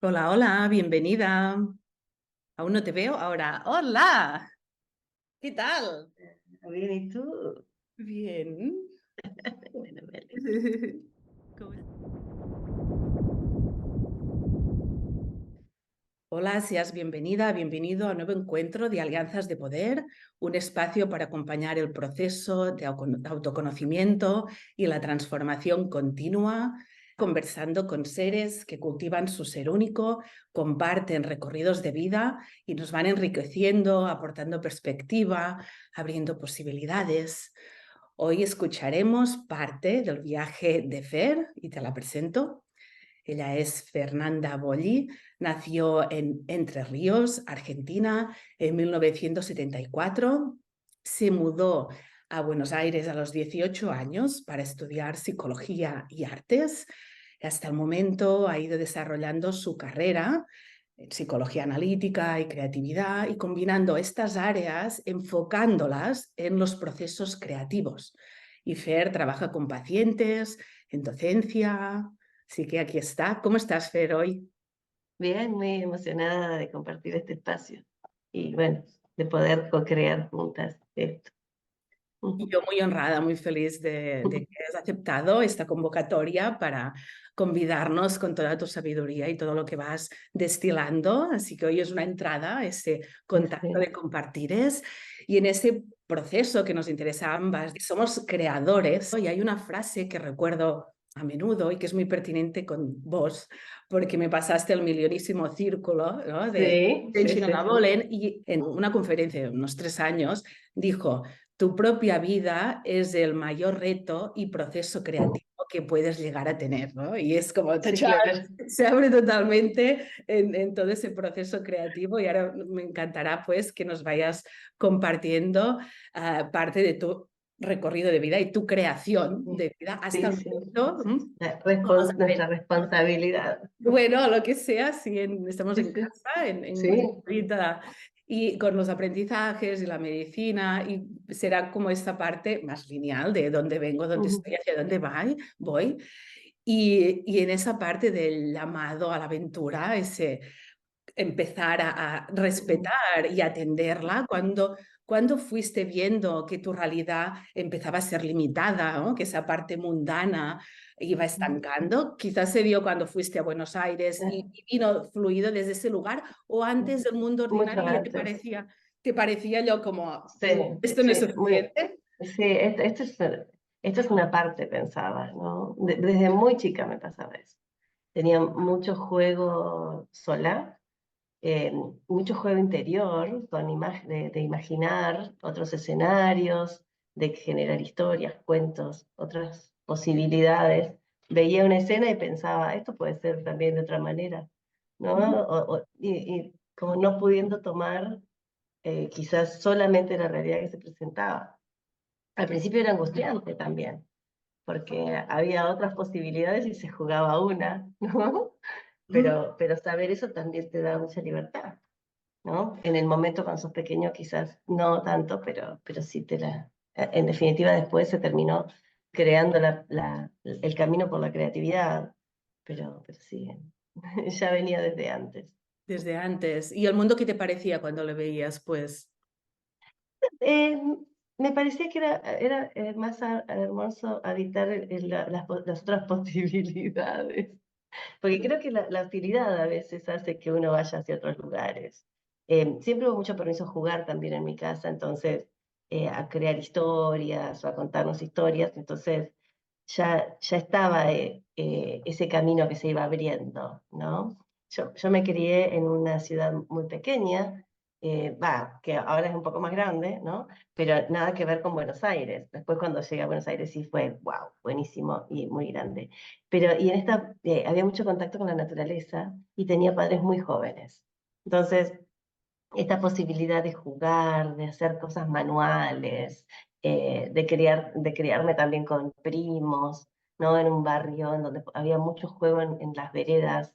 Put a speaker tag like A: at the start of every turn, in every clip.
A: Hola, hola, bienvenida. Aún no te veo ahora. Hola, ¿qué tal?
B: Bien, ¿y tú?
A: Bien.
B: Bueno, me alegro.
A: ¿Cómo Hola, seas bienvenida, bienvenido a un nuevo encuentro de Alianzas de Poder, un espacio para acompañar el proceso de autoconocimiento y la transformación continua, conversando con seres que cultivan su ser único, comparten recorridos de vida y nos van enriqueciendo, aportando perspectiva, abriendo posibilidades. Hoy escucharemos parte del viaje de Fer y te la presento. Ella es Fernanda Bolli, nació en Entre Ríos, Argentina, en 1974. Se mudó a Buenos Aires a los 18 años para estudiar psicología y artes. Hasta el momento ha ido desarrollando su carrera en psicología analítica y creatividad y combinando estas áreas, enfocándolas en los procesos creativos. Y Fer trabaja con pacientes, en docencia. Así que aquí está. ¿Cómo estás, Fer, hoy?
B: Bien, muy emocionada de compartir este espacio y bueno, de poder co-crear juntas esto.
A: Y
B: Ujú.
A: yo muy honrada, muy feliz de que hayas aceptado esta convocatoria para convidarnos con toda tu sabiduría y todo lo que vas destilando. Así que hoy es una entrada a ese contacto
B: Sí,
A: de compartires y en ese proceso que nos interesa a ambas. Somos creadores y hay una frase que recuerdo a menudo y que es muy pertinente con vos, porque me pasaste el millonísimo círculo, ¿no? de
B: sí, sí,
A: Tension
B: sí, sí.
A: Bolen y en una conferencia de unos 3 años dijo: tu propia vida es el mayor reto y proceso creativo que puedes llegar a tener, ¿no? Y es como,
B: Sí,
A: ¡tachán!
B: claro.
A: Se abre totalmente en todo ese proceso creativo y ahora me encantará pues que nos vayas compartiendo parte de tu recorrido de vida y tu creación de vida hasta
B: Sí,
A: el
B: sí.
A: momento.
B: Nuestra responsabilidad.
A: Bueno, lo que sea, si estamos
B: Sí,
A: en
B: sí.
A: casa, en
B: Sí.
A: ahorita, y con los aprendizajes y la medicina, y será como esta parte más lineal de dónde vengo, dónde
B: Ujú.
A: estoy, hacia dónde voy. Y en esa parte del llamado a la aventura, ese empezar a
B: Ujú.
A: respetar y atenderla cuando fuiste viendo que tu realidad empezaba a ser limitada, ¿no? Que esa parte mundana iba estancando. Quizás se dio cuando fuiste a Buenos Aires y vino fluido desde ese lugar, o antes del mundo
B: Mucho
A: ordinario ya
B: antes.
A: te parecía yo como,
B: Sí,
A: esto no es
B: sí,
A: suficiente.
B: sí, esto es una parte, pensaba, ¿no? Desde muy chica me pasaba eso. Tenía mucho juego sola, eh, mucho juego interior, de imaginar otros escenarios, de generar historias, cuentos, otras posibilidades. Veía una escena y pensaba, esto puede ser también de otra manera, ¿no? Y como no pudiendo tomar quizás solamente la realidad que se presentaba. Al principio era angustiante también, porque había otras posibilidades y se jugaba una, ¿no?
A: Ujú.
B: Pero saber eso también te da mucha libertad, ¿no? En el momento cuando sos pequeño quizás no tanto, pero sí te la... En definitiva después se terminó creando el camino por la creatividad, pero sí, ya venía desde antes.
A: Desde antes. ¿Y el mundo qué te parecía cuando lo veías? Pues
B: Eh, Me parecía que era más hermoso habitar las otras posibilidades, porque creo que la hostilidad a veces hace que uno vaya hacia otros lugares. Siempre hubo mucho permiso a jugar también en mi casa, entonces a crear historias o a contarnos historias, entonces ya estaba ese camino que se iba abriendo, ¿no? Yo me crié en una ciudad muy pequeña, que ahora es un poco más grande, ¿no? Pero nada que ver con Buenos Aires. Después cuando llegué a Buenos Aires sí fue, wow, buenísimo y muy grande. Y en esta había mucho contacto con la naturaleza y tenía padres muy jóvenes. Entonces, esta posibilidad de jugar, de hacer cosas manuales, de criarme también con primos, ¿no? En un barrio en donde había mucho juego en las veredas.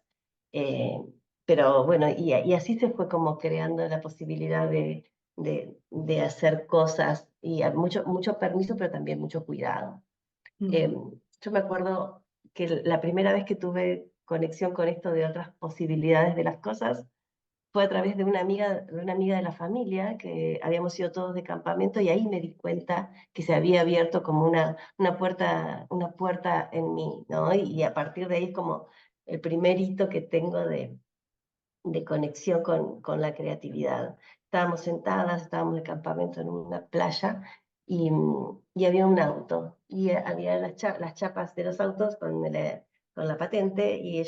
B: eh, pero bueno, y así se fue como creando la posibilidad de hacer cosas y mucho permiso, pero también mucho cuidado.
A: ujú,
B: Yo me acuerdo que la primera vez que tuve conexión con esto de otras posibilidades de las cosas fue a través de una amiga de la familia, que habíamos ido todos de campamento, y ahí me di cuenta que se había abierto como una puerta en mí, ¿no? Y a partir de ahí es como el primer hito que tengo de conexión con la creatividad. Estábamos sentadas, estábamos de campamento en una playa, y había un auto, y había las chapas de los autos con la patente, y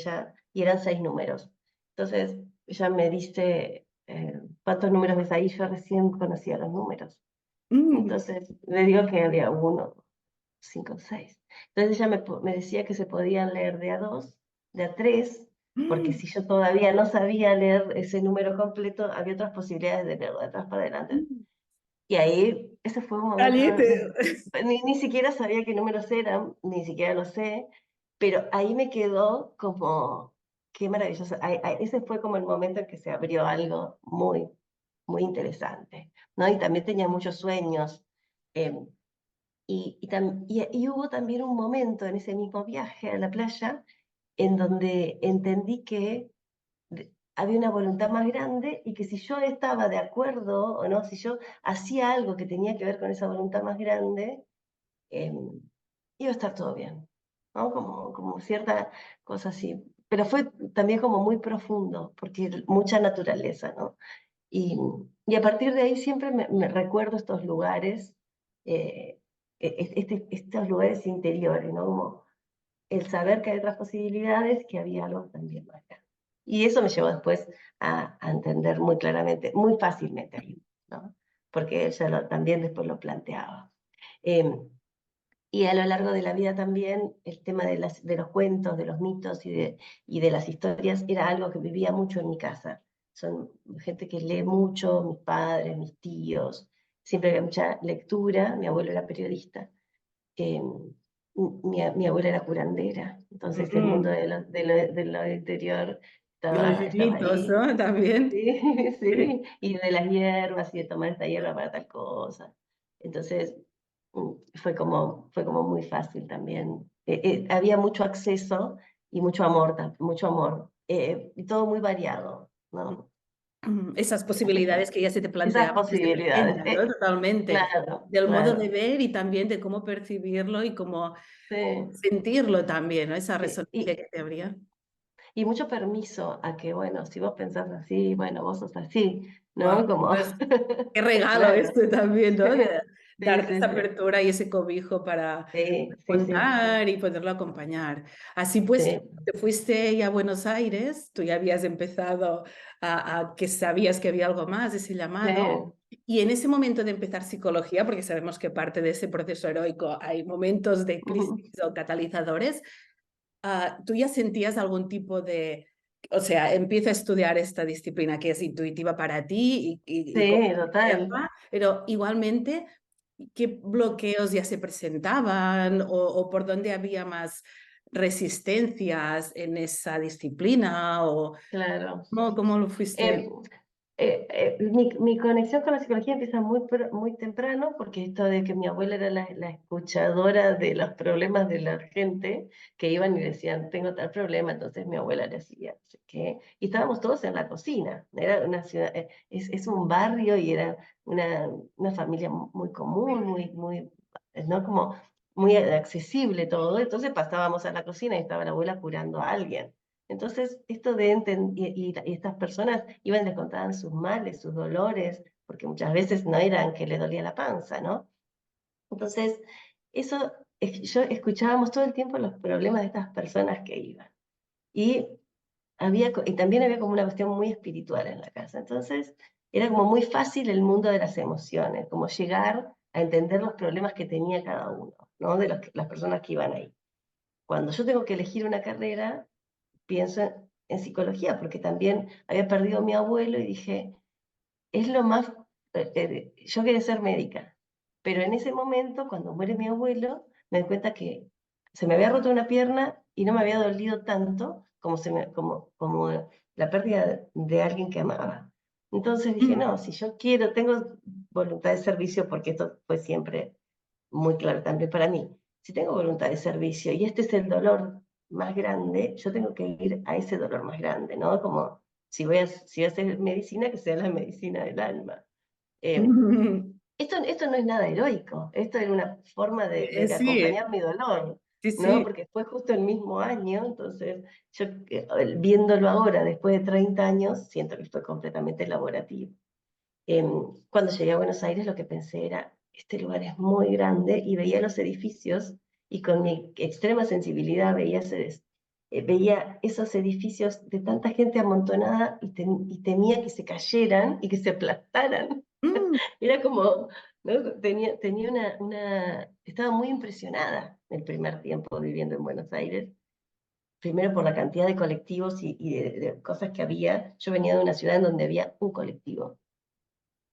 B: eran 6 números. Entonces ella me dice, ¿cuántos números ves ahí? Yo recién conocía los números.
A: Mm.
B: Entonces le digo que había uno, 5, 6. Entonces ella me decía que se podían leer de a 2, de a 3, porque si yo todavía no sabía leer ese número completo, había otras posibilidades de leerlo de atrás para adelante.
A: Mm.
B: Y ahí, ese fue un momento,
A: Caliente.
B: ni siquiera sabía qué números eran, ni siquiera lo sé, pero ahí me quedó como, qué maravilloso. Ese fue como el momento en que se abrió algo muy, muy interesante, ¿no? Y también tenía muchos sueños. em, y hubo también un momento en ese mismo viaje a la playa en donde entendí que había una voluntad más grande, y que si yo estaba de acuerdo o no, si yo hacía algo que tenía que ver con esa voluntad más grande, eh, iba a estar todo bien, ¿no? Como cierta cosa así. Pero fue también como muy profundo, porque mucha naturaleza, ¿no? Y, y a partir de ahí siempre me recuerdo estos lugares, eh, estos lugares interiores, ¿no? Como el saber que hay otras posibilidades, que había algo también más grande. Y eso me llevó después a entender muy claramente, muy fácilmente ahí, ¿no? Porque ella también después lo planteaba. Em, y a lo largo de la vida también el tema de los cuentos, de los mitos y de las historias era algo que vivía mucho en mi casa. Son gente que lee mucho, mis padres, mis tíos, siempre había mucha lectura, mi abuelo era periodista, eh, mi abuela era curandera, entonces el mundo
A: Mm.
B: de lo interior
A: Y los
B: estaba
A: mitos,
B: ahí.
A: ¿no? También.
B: Sí,
A: Sí.
B: sí, y de las hierbas, y de tomar esta hierba para tal cosa. Entonces, fue como muy fácil también. Había mucho acceso y mucho amor, mucho amor, y todo muy variado, ¿no?
A: Esas
B: Así que
A: posibilidades que ya se te
B: esas
A: planteaban desde
B: posibilidades,
A: pequeña, ¿no? Totalmente.
B: claro,
A: Del modo de
B: claro,
A: ver y también de cómo percibirlo y cómo
B: sí.
A: sentirlo también, ¿no? Esa
B: Sí,
A: resonancia que te abría.
B: y mucho permiso a que, bueno, si vos pensás así, bueno, vos sos así, ¿no?
A: Guau,
B: Como,
A: pues qué regalo
B: claro,
A: este también, ¿no? De
B: sí,
A: darte
B: sí,
A: esa
B: sí,
A: apertura y ese cobijo para
B: sí, sí, sí,
A: contar y poderlo acompañar. Así pues,
B: sí,
A: te fuiste ya a Buenos Aires, tú ya habías empezado a que sabías que había algo más, ese
B: sí,
A: llamado. Y en ese momento de empezar psicología, porque sabemos que parte de ese proceso heroico hay momentos de crisis o catalizadores, ¿tú ya sentías algún tipo de, o sea, empieza a estudiar esta disciplina que es intuitiva para ti y cómo
B: sí, total.
A: hacerla, pero igualmente, ¿qué bloqueos ya se presentaban o por dónde había más resistencias en esa disciplina o
B: Claro.
A: cómo lo fuiste?
B: Eh, mi conexión con la psicología empieza muy temprano, porque esto de que mi abuela era la escuchadora de los problemas de la gente, que iban y decían, tengo tal problema, entonces mi abuela le hacía, no sé qué, y estábamos todos en la cocina. Era una ciudad, es un barrio, y era una familia muy común, ¿no? Como muy accesible todo. Entonces pasábamos a la cocina y estaba la abuela curando a alguien. Entonces, esto de y estas personas iban y les contaban sus males, sus dolores, porque muchas veces no eran que les dolía la panza, ¿no? Entonces, eso, yo escuchábamos todo el tiempo los problemas de estas personas que iban. Y, y también había como una cuestión muy espiritual en la casa. Entonces, era como muy fácil el mundo de las emociones, como llegar a entender los problemas que tenía cada uno, ¿no? De las personas que iban ahí. Cuando yo tengo que elegir una carrera, pienso en psicología, porque también había perdido a mi abuelo y dije, es lo más, yo quería ser médica, pero en ese momento, cuando muere mi abuelo, me doy cuenta que se me había roto una pierna y no me había dolido tanto como la pérdida de alguien que amaba. Entonces dije,
A: Mm.
B: no, si yo quiero, tengo voluntad de servicio, porque esto fue siempre muy claro también para mí. Si tengo voluntad de servicio y este es el dolor más grande, yo tengo que ir a ese dolor más grande, ¿no? Como si voy a hacer medicina, que sea la medicina del alma. Eh, esto no es nada heroico, esto era una forma de
A: Sí,
B: acompañar mi dolor,
A: sí,
B: ¿no?
A: sí.
B: Porque fue justo el mismo año, entonces yo viéndolo ahora, después de 30 años, siento que fue completamente elaborativo. Cuando llegué a Buenos Aires lo que pensé era, este lugar es muy grande y veía los edificios y con mi extrema sensibilidad veía esos edificios de tanta gente amontonada y temía que se cayeran y que se aplastaran.
A: Mm,
B: Era como, ¿no? Tenía estaba muy impresionada el primer tiempo viviendo en Buenos Aires, primero por la cantidad de colectivos y de cosas que había. Yo venía de una ciudad en donde había un colectivo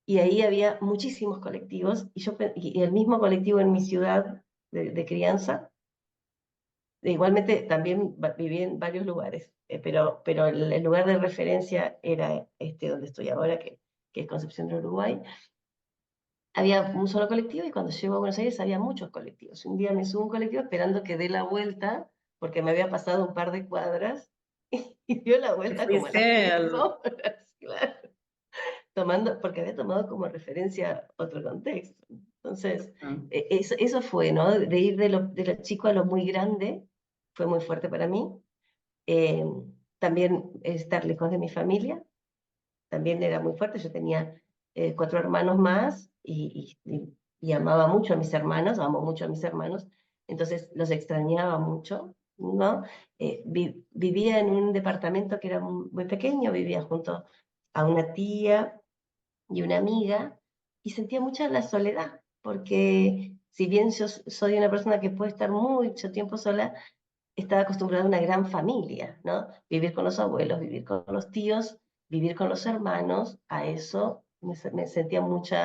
B: y ahí había muchísimos colectivos, y el mismo colectivo en mi ciudad de crianza. Igualmente también viví en varios lugares, pero el lugar de referencia era este donde estoy ahora, que es Concepción del Uruguay. Había un solo colectivo y cuando llego a Buenos Aires había muchos colectivos. Un día me subo a un colectivo esperando que dé la vuelta, porque me había pasado un par de cuadras, y dio la
A: que
B: vuelta como a las
A: fuiste
B: 3 horas, claro, porque había tomado como referencia otro contexto. Entonces, eso fue, ¿no? De ir de lo chico a lo muy grande, fue muy fuerte para mí. Eh, También estar lejos de mi familia, también era muy fuerte. Yo tenía 4 hermanos más y amaba mucho a mis hermanos, amo mucho a mis hermanos, entonces los extrañaba mucho, ¿no? Vivía en un departamento que era muy pequeño, vivía junto a una tía y una amiga, y sentía mucha la soledad, porque si bien yo soy una persona que puede estar mucho tiempo sola, estaba acostumbrada a una gran familia, ¿no? Vivir con los abuelos, vivir con los tíos, vivir con los hermanos, a eso me sentía mucho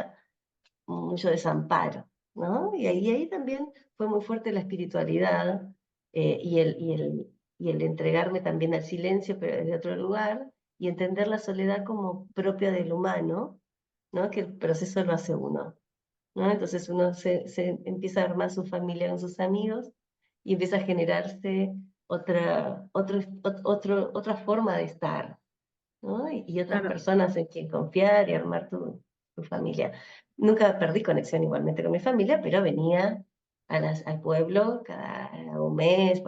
B: desamparo, ¿no? Y ahí también fue muy fuerte la espiritualidad, y el entregarme también al silencio, pero desde otro lugar, y entender la soledad como propia del humano, ¿no? Que el proceso lo hace uno, ¿no? Entonces uno se empieza a armar su familia con sus amigos y empieza a generarse otra forma de estar, ¿no? Y otras
A: claro.
B: personas en quien confiar y armar tu familia. Nunca perdí conexión igualmente con mi familia, pero venía al pueblo cada un mes,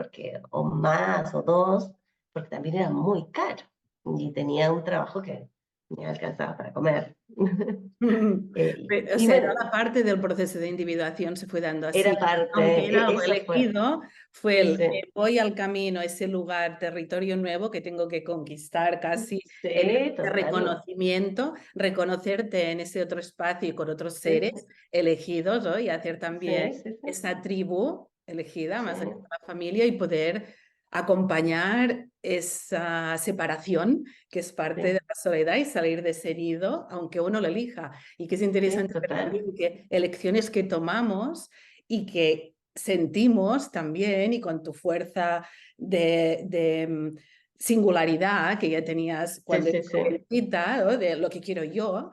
B: o más, o 2, porque también era muy caro y tenía un trabajo que me alcanzaba para comer.
A: O
B: Y
A: sea, era
B: bueno,
A: la parte del proceso de individuación se fue dando
B: era
A: así.
B: parte,
A: Aunque era algo
B: eso fue,
A: elegido, fue
B: sí,
A: el
B: sí,
A: me voy al camino, ese lugar, territorio nuevo que tengo que conquistar casi en
B: sí,
A: ese
B: total,
A: reconocimiento, reconocerte en ese otro espacio y con otros
B: sí,
A: seres elegidos, ¿no? Y hacer también
B: sí, sí, sí,
A: esa tribu elegida,
B: sí,
A: más allá de la familia, y poder acompañar esa separación que es parte de
B: sí,
A: la soledad y salir de ese nido, aunque uno lo elija. Y que es
B: sí,
A: interesante ver
B: total,
A: también que elecciones que tomamos y que sentimos también, y con tu fuerza de singularidad que ya tenías
B: sí,
A: cuando
B: sí,
A: eras
B: sí.
A: jovencita, ¿no? De lo que quiero yo,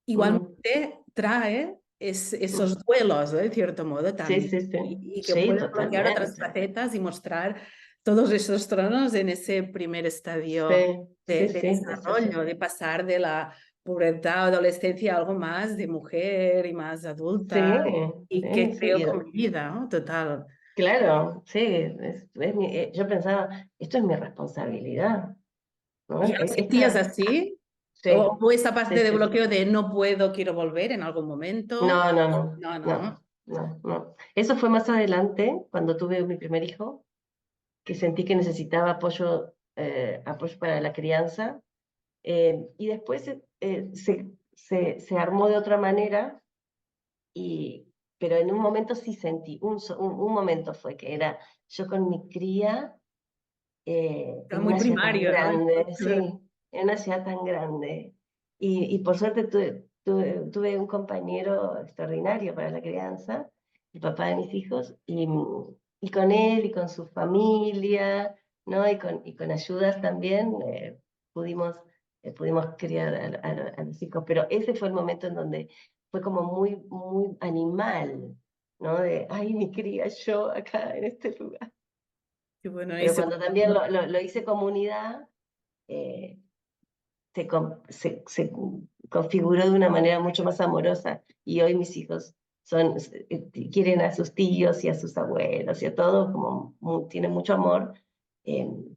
B: Mm,
A: igualmente trae
B: mm.
A: esos duelos, ¿no? De cierto modo
B: Sí,
A: también,
B: sí, sí.
A: y que
B: Sí,
A: puede bloquear otras
B: totalmente.
A: facetas y mostrar todos esos tronos en ese primer estadio
B: Sí, sí,
A: de
B: sí, eso sí.
A: desarrollo, de pasar de la pubertad, adolescencia a algo más de mujer y más adulta,
B: Sí,
A: y
B: sí,
A: que
B: sí.
A: creo con mi vida, ¿no? Total.
B: Claro, sí, yo pensaba, esto es mi responsabilidad, ¿no?
A: ¿Y ya lo sentías así?
B: Sí,
A: O esa
B: sí,
A: parte de
B: sí, sí.
A: bloqueo de no puedo, quiero volver en algún momento?
B: No, no, no,
A: No, no.
B: no, no, no. Eso fue más adelante, cuando tuve mi primer hijo, que sentí que necesitaba apoyo para la crianza. Y después se armó de otra manera, pero en un momento sí sentí, un momento fue que era yo con mi cría,
A: Era
B: en
A: muy
B: una ciudad tan
A: primario, ¿no?
B: grande, sí, en una ciudad tan grande. Y por suerte tuve un compañero extraordinario para la crianza, el papá de mis hijos, y con él y con su familia, ¿no? Y con ayudas también, pudimos criar a los hijos. Pero ese fue el momento en donde fue como muy, muy animal, ¿no? Ay, mi cría, yo acá en este lugar.
A: qué bueno.
B: Pero cuando también lo hice comunidad, eh, se configuró de una manera mucho más amorosa y hoy mis hijos quieren a sus tíos y a sus abuelos y a todos, como tienen mucho amor,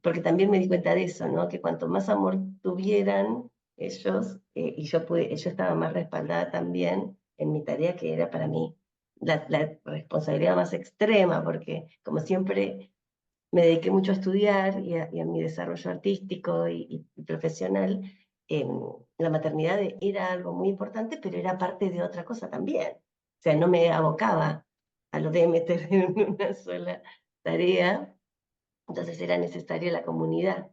B: porque también me di cuenta de eso, ¿no? Que cuanto más amor tuvieran ellos, yo estaba más respaldada también en mi tarea que era para mí la responsabilidad más extrema, porque como siempre me dediqué mucho a estudiar y a mi desarrollo artístico y profesional. eh, la maternidad era algo muy importante, pero era parte de otra cosa también. O sea, no me abocaba a lo de meter en una sola tarea, entonces era necesaria la comunidad.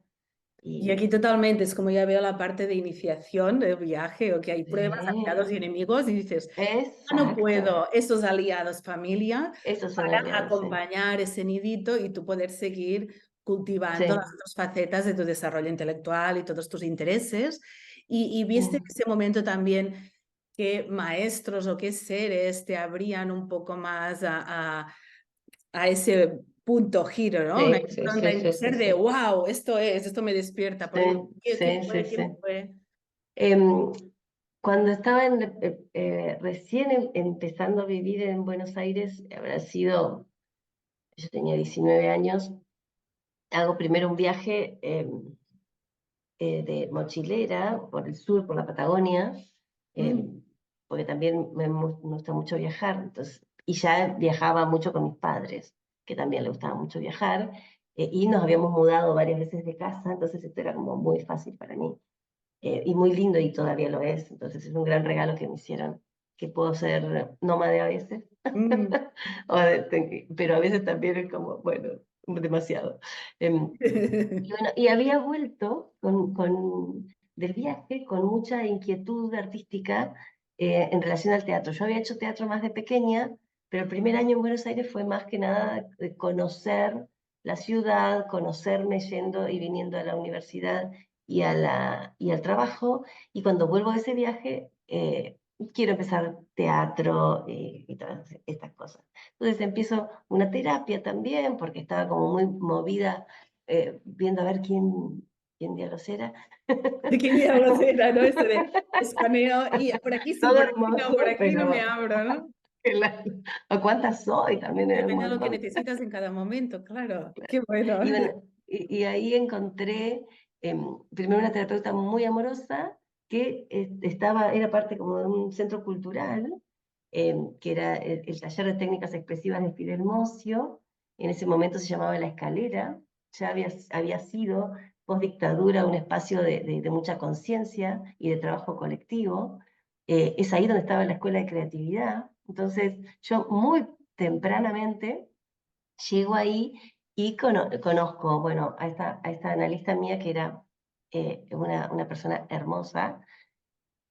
A: Y aquí
B: Y
A: totalmente, es como ya veo la parte de iniciación del viaje, o que hay pruebas, aliados y
B: sí,
A: enemigos, y dices, yo no
B: exacto,
A: puedo, esos aliados, familia,
B: esos son
A: para
B: aliados, sí.
A: acompañar ese nidito y tú poder seguir cultivando las
B: Sí,
A: otras facetas de tu desarrollo intelectual y todos tus intereses. Y viste en
B: mm,
A: ese momento también qué maestros o qué seres te abrían un poco más a ese punto giro, ¿no? Una
B: sí, sí,
A: impronta
B: sí,
A: en tu
B: sí, sí,
A: ser de,
B: sí,
A: wow, esto me despierta. Por ejemplo,
B: sí,
A: ¿qué
B: sí, sí,
A: fue? ¿Quién
B: sí.
A: fue?
B: Em, Cuando estaba recién empezando a vivir en Buenos Aires, habrá sido, yo tenía 19 años, hago primero un viaje de mochilera por el sur, por la Patagonia,
A: Mm,
B: porque también me gusta mucho viajar, entonces, y ya viajaba mucho con mis padres, que también les gustaba mucho viajar, y nos habíamos mudado varias veces de casa, entonces esto era como muy fácil para mí. Y muy lindo y todavía lo es. Entonces es un gran regalo que me hicieron, que puedo ser nómade a veces,
A: mm.
B: pero a veces también es como, bueno, demasiado. Y, bueno, y había vuelto del viaje con mucha inquietud artística en relación al teatro. Yo había hecho teatro más de pequeña, pero el primer año en Buenos Aires fue más que nada de conocer la ciudad, conocerme yendo y viniendo a la universidad y al trabajo. Y cuando vuelvo de ese viaje, quiero empezar teatro y todas estas cosas. Entonces empiezo una terapia también, porque estaba como muy movida viendo a ver quién diablos era.
A: ¿De quién diablos era, no? Esto de escaneo y por aquí sí,
B: Todo
A: por aquí no, por
B: hermoso,
A: aquí no me
B: pero
A: abro, ¿no?
B: claro, ¿a cuántas soy? También era un
A: Depende de lo que
B: montón.
A: necesitas en cada momento, claro. Qué bueno.
B: Y bueno, y ahí encontré primero una terapeuta muy amorosa que era parte como de un centro cultural, que era el taller de técnicas expresivas de Fidel Mocio. En ese momento se llamaba La Escalera, ya había sido post dictadura un espacio de mucha conciencia y de trabajo colectivo. Es ahí donde estaba la escuela de creatividad. Entonces yo muy tempranamente llego ahí y conozco, bueno, a esta analista mía que era una persona hermosa.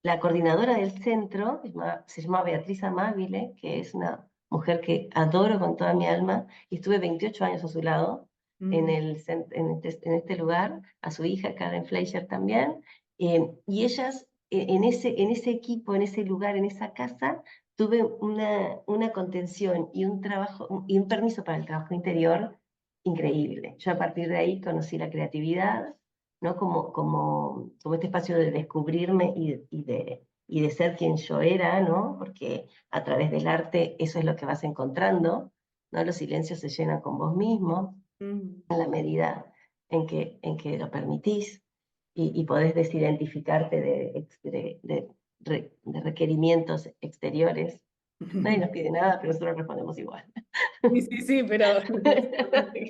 B: La coordinadora del centro se llama Beatriz Amabile, que es una mujer que adoro con toda mi alma, y estuve 28 años a su lado
A: Mm.
B: en este lugar, a su hija Karen Fleischer también, y ellas en ese equipo, en ese lugar, en esa casa, tuve una contención y un trabajo y un permiso para el trabajo interior increíble. Yo a partir de ahí conocí la creatividad, ¿no? Como este espacio de descubrirme y de ser quien yo era, ¿no? Porque a través del arte eso es lo que vas encontrando, ¿no? Los silencios se llenan con vos mismo,
A: Mm.
B: en la medida en que lo permitís y podés desidentificarte de requerimientos exteriores. Nadie nos pide nada, pero nosotros respondemos igual.
A: Sí, sí, sí, pero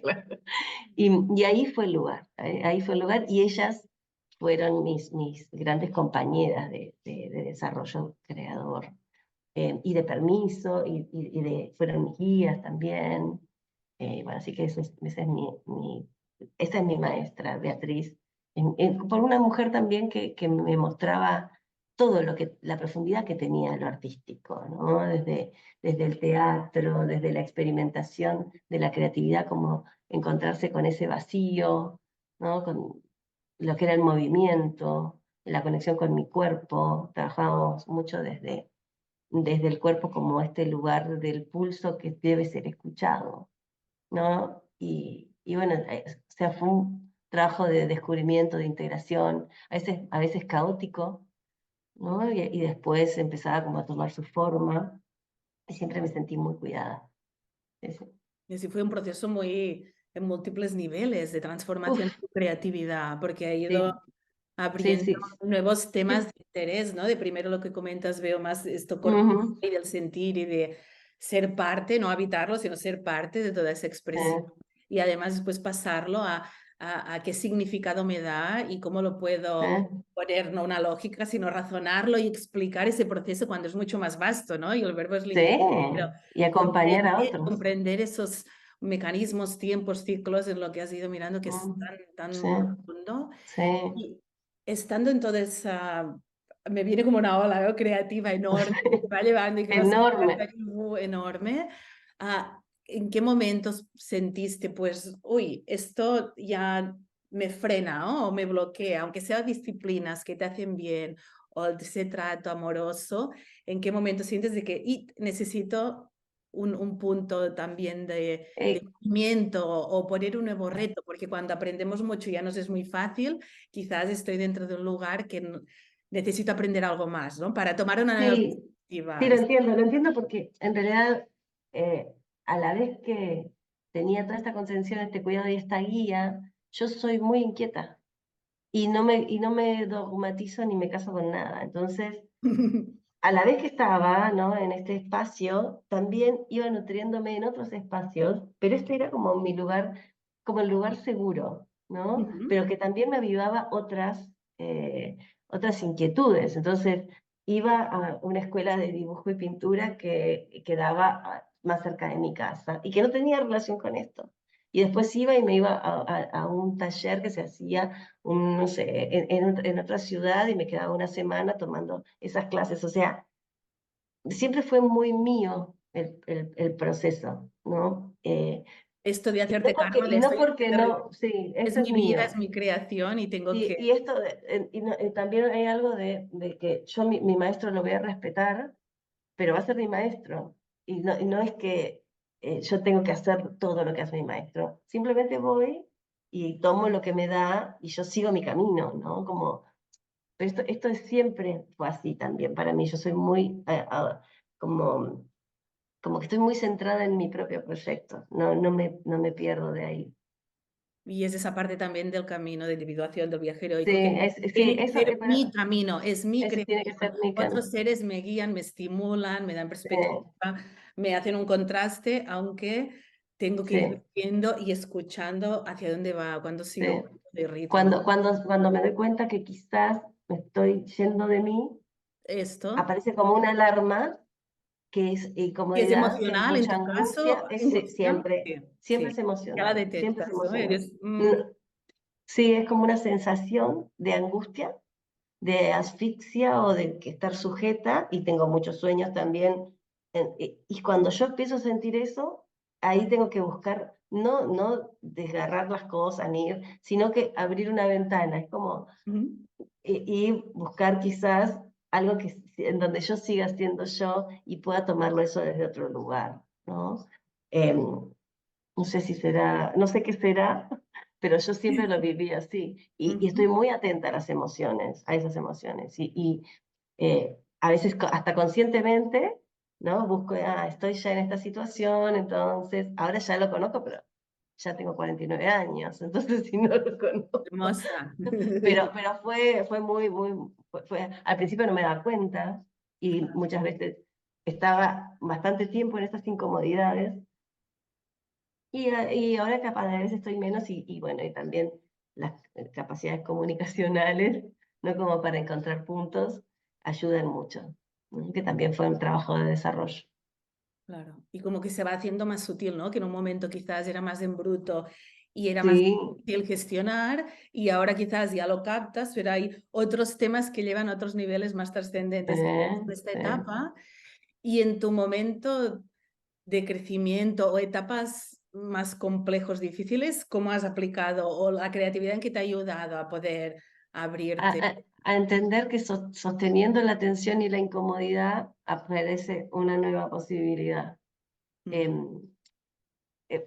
B: Claro. Y ahí fue el lugar, ahí fue el lugar, y ellas fueron mis grandes compañeras de desarrollo creador y de permiso, fueron mis guías también. Bueno, así que esa es esa es mi maestra, Beatriz, por una mujer también que me mostraba todo la profundidad que tenía lo artístico, ¿no? Desde el teatro, desde la experimentación de la creatividad, como encontrarse con ese vacío, ¿no? Con lo que era el movimiento, la conexión con mi cuerpo. Trabajábamos mucho desde el cuerpo como este lugar del pulso que debe ser escuchado, ¿no? y bueno, o sea, fue un trabajo de descubrimiento, de integración, a veces caótico, ¿no? Y después empezaba como a tomar su forma, y siempre me sentí muy cuidada. Sí, sí.
A: Y así fue un proceso muy en múltiples niveles de transformación
B: Uf,
A: de tu creatividad, porque ha ido
B: sí, sí,
A: abriendo
B: sí.
A: nuevos temas
B: Sí.
A: de interés, ¿no? De primero lo que comentas, veo más esto corporal
B: Ujú,
A: y del sentir y de ser parte, no habitarlo, sino ser parte de toda esa expresión. Y además después pasarlo a qué significado me da y cómo lo puedo
B: eh,
A: poner, no una lógica, sino razonarlo y explicar ese proceso cuando es mucho más vasto, ¿no? Y el verbo es
B: sí,
A: limitado, pero
B: y acompañar a
A: comprender,
B: otros.
A: comprender esos mecanismos, tiempos, ciclos en lo que has ido mirando que es
B: Mm, sí,
A: tan profundo.
B: sí,
A: Y estando en toda esa, me viene como una ola, ¿no? Creativa enorme, que va llevando y que no se
B: enorme.
A: enorme. ¿En qué momentos sentiste, pues, uy, esto ya me frena, ¿no? O me bloquea, aunque sea disciplinas que te hacen bien o ese trato amoroso, ¿en qué momento sientes de que y necesito un punto también de
B: Eh,
A: movimiento o poner un nuevo reto? Porque cuando aprendemos mucho ya nos es muy fácil, quizás estoy dentro de un lugar que necesito aprender algo más, ¿no? Para tomar una nueva
B: sí, sí,
A: perspectiva.
B: lo entiendo porque en realidad a la vez que tenía toda esta contención, este cuidado y esta guía, yo soy muy inquieta y no me dogmatizo ni me caso con nada. Entonces, a la vez que estaba, ¿no? En este espacio, también iba nutriéndome en otros espacios, pero este era como mi lugar, como el lugar seguro, ¿no?
A: Ujú.
B: Pero que también me avivaba otras inquietudes. Entonces, iba a una escuela de dibujo y pintura que quedaba más cerca de mi casa y que no tenía relación con esto. Y después iba y me iba a un taller que se hacía no sé, en otra ciudad y me quedaba una semana tomando esas clases. O sea, siempre fue muy mío el proceso, ¿no?
A: Esto de hacerte cargo
B: Y
A: de
B: no
A: esto,
B: porque no, sí,
A: es
B: esto es
A: mi vida, es
B: mío.
A: mi creación y tengo que...
B: Y esto, también hay algo de que yo mi maestro lo voy a respetar, pero va a ser mi maestro. Y no es que yo tengo que hacer todo lo que hace mi maestro. Simplemente voy y tomo lo que me da y yo sigo mi camino, ¿no? Como pero esto siempre fue así también para mí. Yo soy muy, como, como que estoy muy centrada en mi propio proyecto. No me pierdo de ahí.
A: Y es esa parte también del camino de individuación del viaje
B: Sí,
A: heroico que
B: sí,
A: tiene que
B: eso,
A: ser mi camino, es mi
B: eso tiene que
A: creación.
B: ser mi camino.
A: Otros seres me guían, me estimulan, me dan perspectiva, me hacen un contraste, aunque tengo que ir
B: Sí,
A: viendo y escuchando hacia dónde va, cuando
B: sí.
A: sigo el ritmo.
B: Cuando me doy cuenta que quizás me estoy yendo de mí,
A: Esto,
B: aparece como una alarma que es
A: que es
B: incomodidad, que es
A: emocional, en
B: mucha
A: tu
B: angustia,
A: caso, angustia,
B: siempre,
A: sí,
B: siempre
A: sí,
B: es
A: ya la
B: emocional, siempre es
A: detectas, ¿no?
B: emocional.
A: Eres,
B: Sí, es como una sensación de angustia, de asfixia o de que estar sujeta, y tengo muchos sueños también. Y cuando yo empiezo a sentir eso, ahí tengo que buscar, no desgarrar las cosas ni ir, sino que abrir una ventana. Es como,
A: ujú.
B: y buscar quizás algo en donde yo siga siendo yo y pueda tomarlo eso desde otro lugar, ¿no? Em, no sé si será, no sé qué será, pero yo siempre lo viví así. Y estoy
A: Ujú.
B: muy atenta a las emociones, a esas emociones. A veces hasta conscientemente, ¿no? Busco, estoy ya en esta situación, entonces, ahora ya lo conozco, pero ya tengo 49 años, entonces si no lo conozco.
A: Hermosa.
B: Pero fue al principio no me daba cuenta y muchas veces estaba bastante tiempo en estas incomodidades y ahora capaz de veces estoy menos y bueno, y también las capacidades comunicacionales, ¿no? Como para encontrar puntos, ayudan mucho, ¿no? Que también fue un trabajo de desarrollo.
A: Claro, y como que se va haciendo más sutil, ¿no? Que en un momento quizás era más en bruto y era más
B: Sí,
A: difícil gestionar y ahora quizás ya lo captas, pero hay otros temas que llevan a otros niveles más trascendentes en esta
B: sí.
A: etapa y en tu momento de crecimiento o etapas más complejos, difíciles, ¿cómo has aplicado o la creatividad en que te ha ayudado a poder abrirte?
B: A entender que sosteniendo la tensión y la incomodidad aparece una nueva posibilidad.
A: Mm,
B: Em,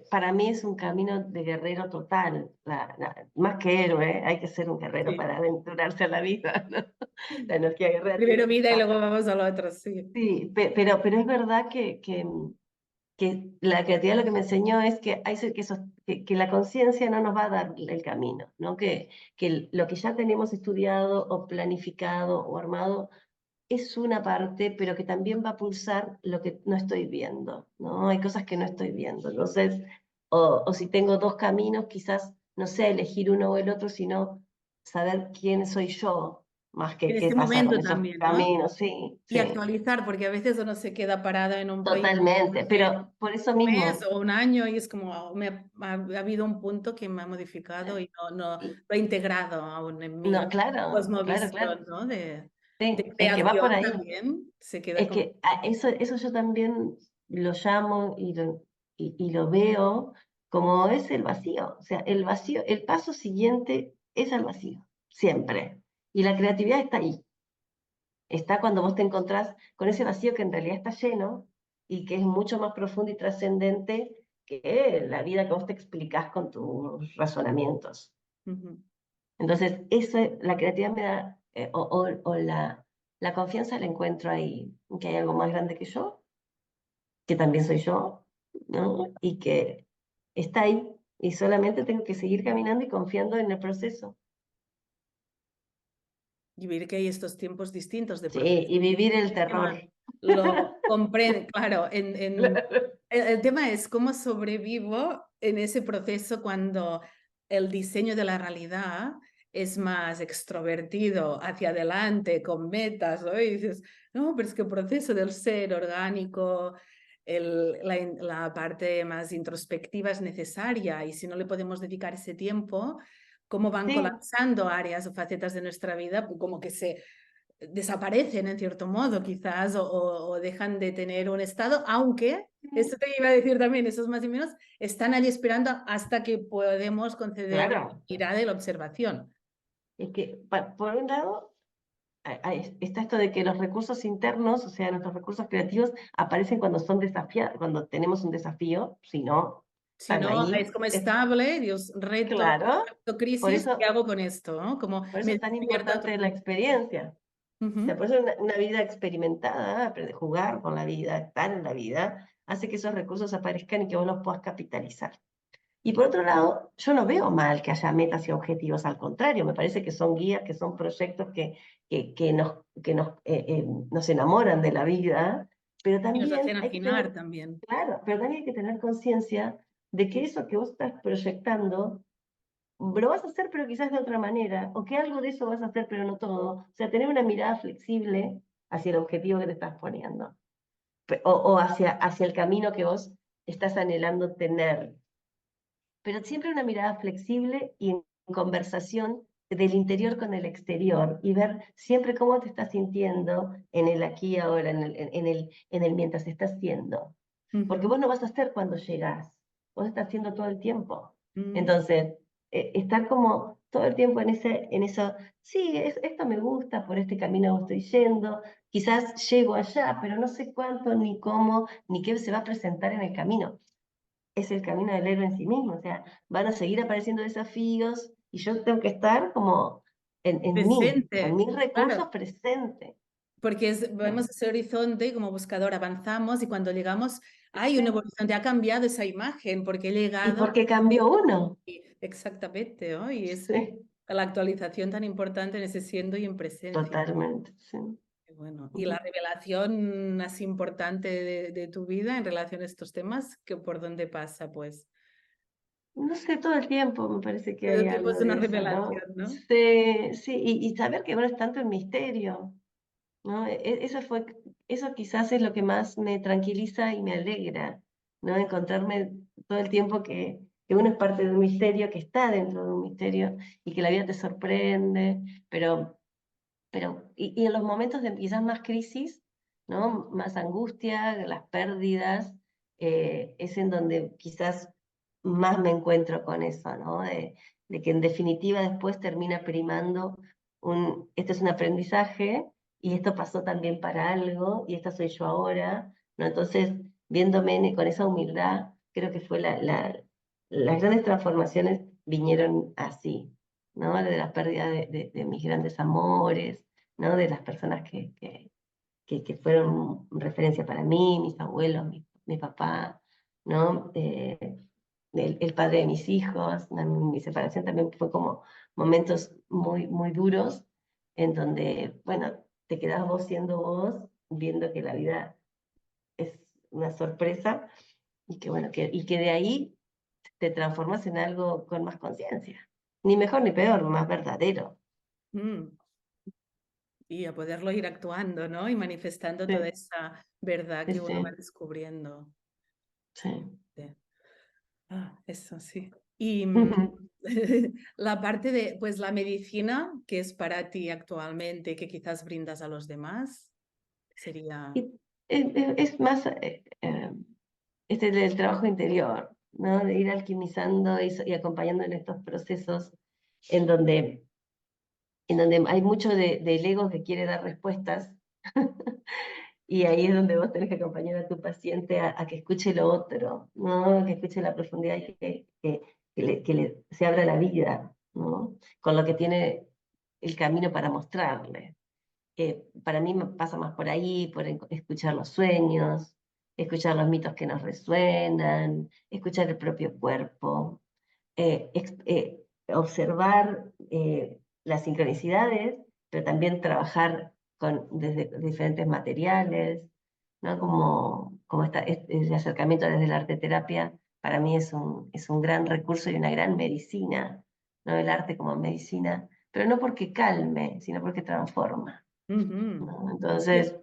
B: para mí es un camino de guerrero total, más que héroe, hay que ser un guerrero
A: Sí.
B: para aventurarse a la vida, ¿no? La energía guerrera tiene
A: Primero
B: que
A: vida y
B: estar.
A: luego vamos a lo otro, sí.
B: Sí, pero es verdad que la creatividad lo que me enseñó es que, que la conciencia no nos va a dar el camino, ¿no? Que lo que ya tenemos estudiado o planificado o armado es una parte, pero que también va a pulsar lo que no estoy viendo, ¿no? Hay cosas que no estoy viendo. Entonces, o si tengo dos caminos, quizás no sé elegir uno o el otro, sino saber quién soy yo, más que
A: En
B: qué
A: este
B: pasa con
A: momento
B: esos
A: también, ¿no?
B: caminos, sí,
A: Y
B: sí,
A: actualizar, porque a veces uno se queda parada en un proyecto
B: totalmente.
A: de
B: Pero por eso
A: un mes
B: mismo,
A: o un año y es como, ha habido un punto que me ha modificado y no
B: y-
A: lo he integrado aún en
B: no,
A: mi
B: claro, claro, claro,
A: cosmovisión, ¿no? De
B: sí, es que va por
A: creación
B: ahí.
A: también se queda
B: Es
A: como...
B: que eso yo también lo llamo y lo veo como es el vacío. O sea, el vacío, el paso siguiente es al vacío, siempre. Y la creatividad está ahí. Está cuando vos te encontrás con ese vacío que en realidad está lleno y que es mucho más profundo y trascendente que la vida que vos te explicás con tus razonamientos.
A: Ujú.
B: Entonces, la creatividad me da, o la confianza la encuentro ahí, que hay algo más grande que yo, que también soy yo, ¿no? Y que está ahí, y solamente tengo que seguir caminando y confiando en el proceso.
A: Y ver que hay estos tiempos distintos de
B: Sí,
A: proceso.
B: y vivir el
A: El tema
B: terror.
A: lo comprende, claro,
B: Claro.
A: el tema es cómo sobrevivo en ese proceso cuando el diseño de la realidad es más extrovertido, hacia adelante, con metas, ¿no? Y dices, no, pero es que el proceso del ser orgánico, la parte más introspectiva es necesaria y si no le podemos dedicar ese tiempo, cómo van
B: Sí,
A: colapsando áreas o facetas de nuestra vida, pues como que se desaparecen en cierto modo quizás o dejan de tener un estado, aunque,
B: sí,
A: esto te iba a decir también, esos más y menos, están allí esperando hasta que podemos conceder la
B: claro.
A: mirada y la observación.
B: Es que, por un lado, está esto de que los recursos internos, o sea, nuestros recursos creativos, aparecen cuando son desafiados, cuando tenemos un desafío, si no,
A: Si
B: están
A: no, es
B: ahí.
A: como estable, Dios,
B: Claro, por
A: crisis, ¿qué
B: eso,
A: hago con esto? ¿No? Como
B: por eso
A: me
B: es tan
A: despierta otro...
B: importante la experiencia. O sea,
A: Ujú.
B: por eso una vida experimentada, aprender a jugar con la vida, estar en la vida, hace que esos recursos aparezcan y que vos los puedas capitalizar. Y por otro lado, yo no veo mal que haya metas y objetivos, al contrario, me parece que son guías, que son proyectos que nos enamoran de la vida, pero
A: Y nos
B: también
A: hacen
B: hay que
A: afinar
B: tener,
A: también.
B: claro, pero también hay que tener conciencia de que eso que vos estás proyectando lo vas a hacer, pero quizás de otra manera, o que algo de eso vas a hacer, pero no todo. O sea, tener una mirada flexible hacia el objetivo que te estás poniendo, o hacia el camino que vos estás anhelando tener. Pero siempre una mirada flexible y en conversación del interior con el exterior y ver siempre cómo te estás sintiendo en el aquí y ahora, en el mientras estás haciendo. Porque
A: Ujú.
B: vos no vas a hacer cuando llegás, vos estás haciendo todo el tiempo.
A: Mm.
B: Entonces, estar como todo el tiempo en eso, sí, esto me gusta, por este camino estoy yendo, quizás llego allá, pero no sé cuánto, ni cómo, ni qué se va a presentar en el camino. Es el camino del héroe en sí mismo, o sea, van a seguir apareciendo desafíos y yo tengo que estar como en mí, con
A: Presente,
B: mis recursos
A: claro.
B: presentes.
A: Porque vemos ese horizonte y como buscador avanzamos y cuando llegamos hay un
B: Sí.
A: horizonte, ha cambiado esa imagen porque he
B: Y
A: llegado
B: porque cambió uno.
A: exactamente, ¿no? Y es
B: Sí,
A: la actualización tan importante en ese siendo y en presencia.
B: totalmente, sí.
A: Qué bueno. Y la
B: Ujú.
A: revelación más importante de tu vida en relación a estos temas, que por dónde pasa, pues.
B: No sé, todo el tiempo me parece que
A: Todo
B: hay
A: el tiempo
B: algo
A: es una
B: de eso, ¿no?
A: revelación, ¿no?
B: Sí, sí, y saber que no es tanto el misterio, ¿no? Eso quizás es lo que más me tranquiliza y me alegra, ¿no? Encontrarme todo el tiempo que uno es parte de un misterio, que está dentro de un misterio y que la vida te sorprende, y en los momentos de quizás más crisis, ¿no? Más angustia, las pérdidas, es en donde quizás más me encuentro con eso, ¿no? De que en definitiva después termina primando esto es un aprendizaje y esto pasó también para algo y esta soy yo ahora, ¿no? Entonces, viéndome con esa humildad creo que fue las grandes transformaciones vinieron así, ¿no? De la pérdida de mis grandes amores, ¿no? De las personas que fueron referencia para mí, mis abuelos, mi papá, ¿no? El padre de mis hijos, mi separación también fue como momentos muy, muy duros, en donde, bueno, te quedás vos siendo vos, viendo que la vida es una sorpresa, y que, bueno, y que de ahí te transformas en algo con más conciencia. Ni mejor ni peor, más verdadero.
A: Mm. Y a poderlo ir actuando, ¿no? Y manifestando toda
B: Sí,
A: esa verdad
B: sí,
A: que uno va
B: sí,
A: descubriendo.
B: sí.
A: Sí. Eso sí. Y
B: Ujú.
A: la parte de, pues la medicina, que es para ti actualmente, que quizás brindas a los demás, sería...
B: Y es más el trabajo interior, ¿no? De ir alquimizando y acompañando en estos procesos en donde, hay mucho del ego que quiere dar respuestas. Y ahí es donde vos tenés que acompañar a tu paciente a que escuche lo otro, ¿no? Que escuche la profundidad y se abra la vida, ¿no? Con lo que tiene el camino para mostrarle. Para mí me pasa más por ahí, por escuchar los sueños, escuchar los mitos que nos resuenan, escuchar el propio cuerpo, observar las sincronicidades, pero también trabajar desde diferentes materiales, ¿no? Como este acercamiento desde la arte terapia, para mí es un gran recurso y una gran medicina, ¿no? El arte como medicina, pero no porque calme, sino porque transforma,
A: Ujú.
B: ¿no?
A: Y
B: Entonces,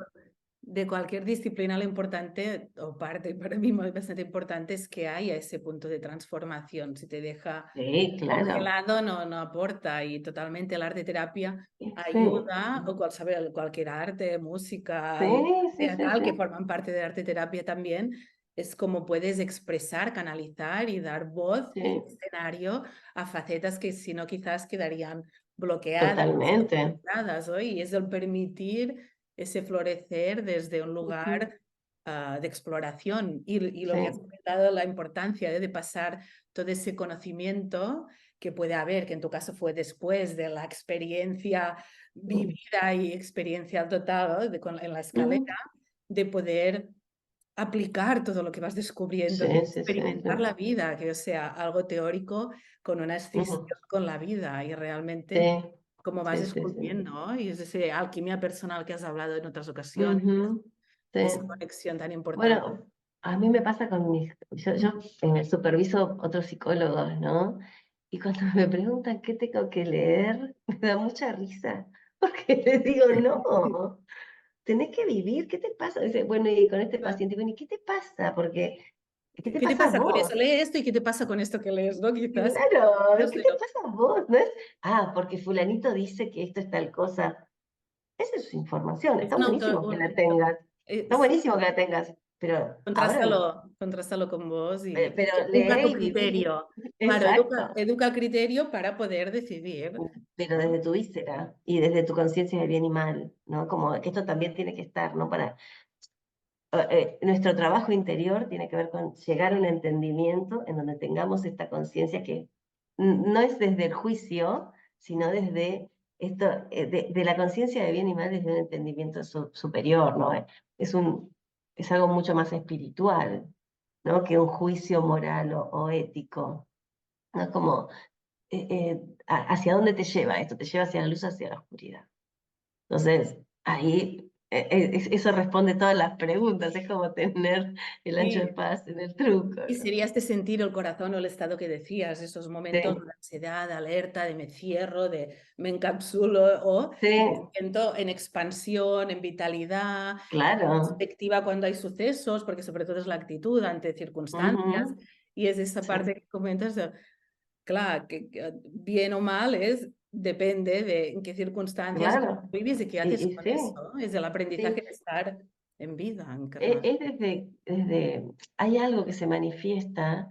A: de cualquier disciplina lo importante, o parte para mí bastante importante, es que haya ese punto de transformación. Si te deja
B: sí, claro.
A: congelado, no aporta. Y totalmente el arte terapia
B: Sí,
A: ayuda, o cualquier arte, música
B: sí,
A: y
B: sí, sí,
A: teatral
B: sí.
A: que forman parte de arte terapia también, es como puedes expresar, canalizar y dar voz y
B: Sí,
A: escenario a facetas que si no quizás quedarían bloqueadas o
B: totalmente.
A: silenciadas, ¿no? Y es el permitir ese florecer desde un
B: Ujú.
A: lugar de exploración. Y lo
B: Sí.
A: que has comentado, la importancia de pasar todo ese conocimiento que puede haber, que en tu caso fue después de la experiencia vivida y experiencia total en la escalera,
B: Ujú.
A: de poder aplicar todo lo que vas descubriendo, de
B: Sí, sí, sí,
A: experimentar
B: sí.
A: la vida, que sea algo teórico con una escisión
B: Ujú.
A: con la vida y realmente
B: Sí,
A: cómo vas
B: sí, sí, sí.
A: descubriendo, ¿no? Y es esa alquimia personal que has hablado en otras ocasiones,
B: Ujú. Sí.
A: esa conexión tan importante.
B: Bueno, a mí me pasa con yo superviso otros psicólogos, ¿no? Y cuando me preguntan qué tengo que leer, me da mucha risa, porque les digo, no, tenés que vivir, ¿qué te pasa? Dice, bueno, y con este paciente, bueno, ¿y qué te pasa? Porque, ¿qué te
A: ¿Qué te
B: pasa a
A: pasa con
B: vos?
A: eso? Lee esto y qué te pasa con esto que lees, ¿no? Quizás.
B: Claro,
A: No
B: ¿qué
A: sé,
B: te pasa a vos? No es, porque fulanito dice que esto es tal cosa. Esa es su información,
A: es
B: está
A: un
B: buenísimo que la tengas, está
A: es-
B: buenísimo que la tengas, pero ahora,
A: contrástalo con vos y
B: pero
A: educa tu
B: lee y viví,
A: criterio. Claro,
B: exacto,
A: educa el criterio para poder decidir,
B: pero
A: ¿no?
B: desde tu víscera y desde tu conciencia de bien y mal, ¿no? Como que esto también tiene que estar, ¿no? Nuestro trabajo interior tiene que ver con llegar a un entendimiento en donde tengamos esta conciencia que no es desde el juicio, sino desde esto, de la conciencia de bien y mal desde un entendimiento superior, ¿no? Es es algo mucho más espiritual, ¿no? Que un juicio moral o ético, ¿no? Como, ¿hacia dónde te lleva esto? ¿Te lleva hacia la luz o hacia la oscuridad? Entonces, ahí eso responde todas las preguntas, es como tener el ancho de
A: Sí.
B: paz en el truco,
A: Y
B: ¿no?
A: sería este sentir el corazón o el estado que decías, esos momentos
B: Sí,
A: de ansiedad, de alerta, de me cierro, de me encapsulo o
B: sí,
A: me siento en expansión, en vitalidad,
B: claro.
A: perspectiva cuando hay sucesos, porque sobre todo es la actitud ante circunstancias.
B: Ujú.
A: Y es esa
B: Sí,
A: parte que comentas, claro, que bien o mal depende de en qué circunstancias
B: claro.
A: vives y qué haces con
B: Sí,
A: eso, ¿no? Es el
B: sí.
A: aprendizaje de estar en vida,
B: Es,
A: encarnado.
B: es hay algo que se manifiesta,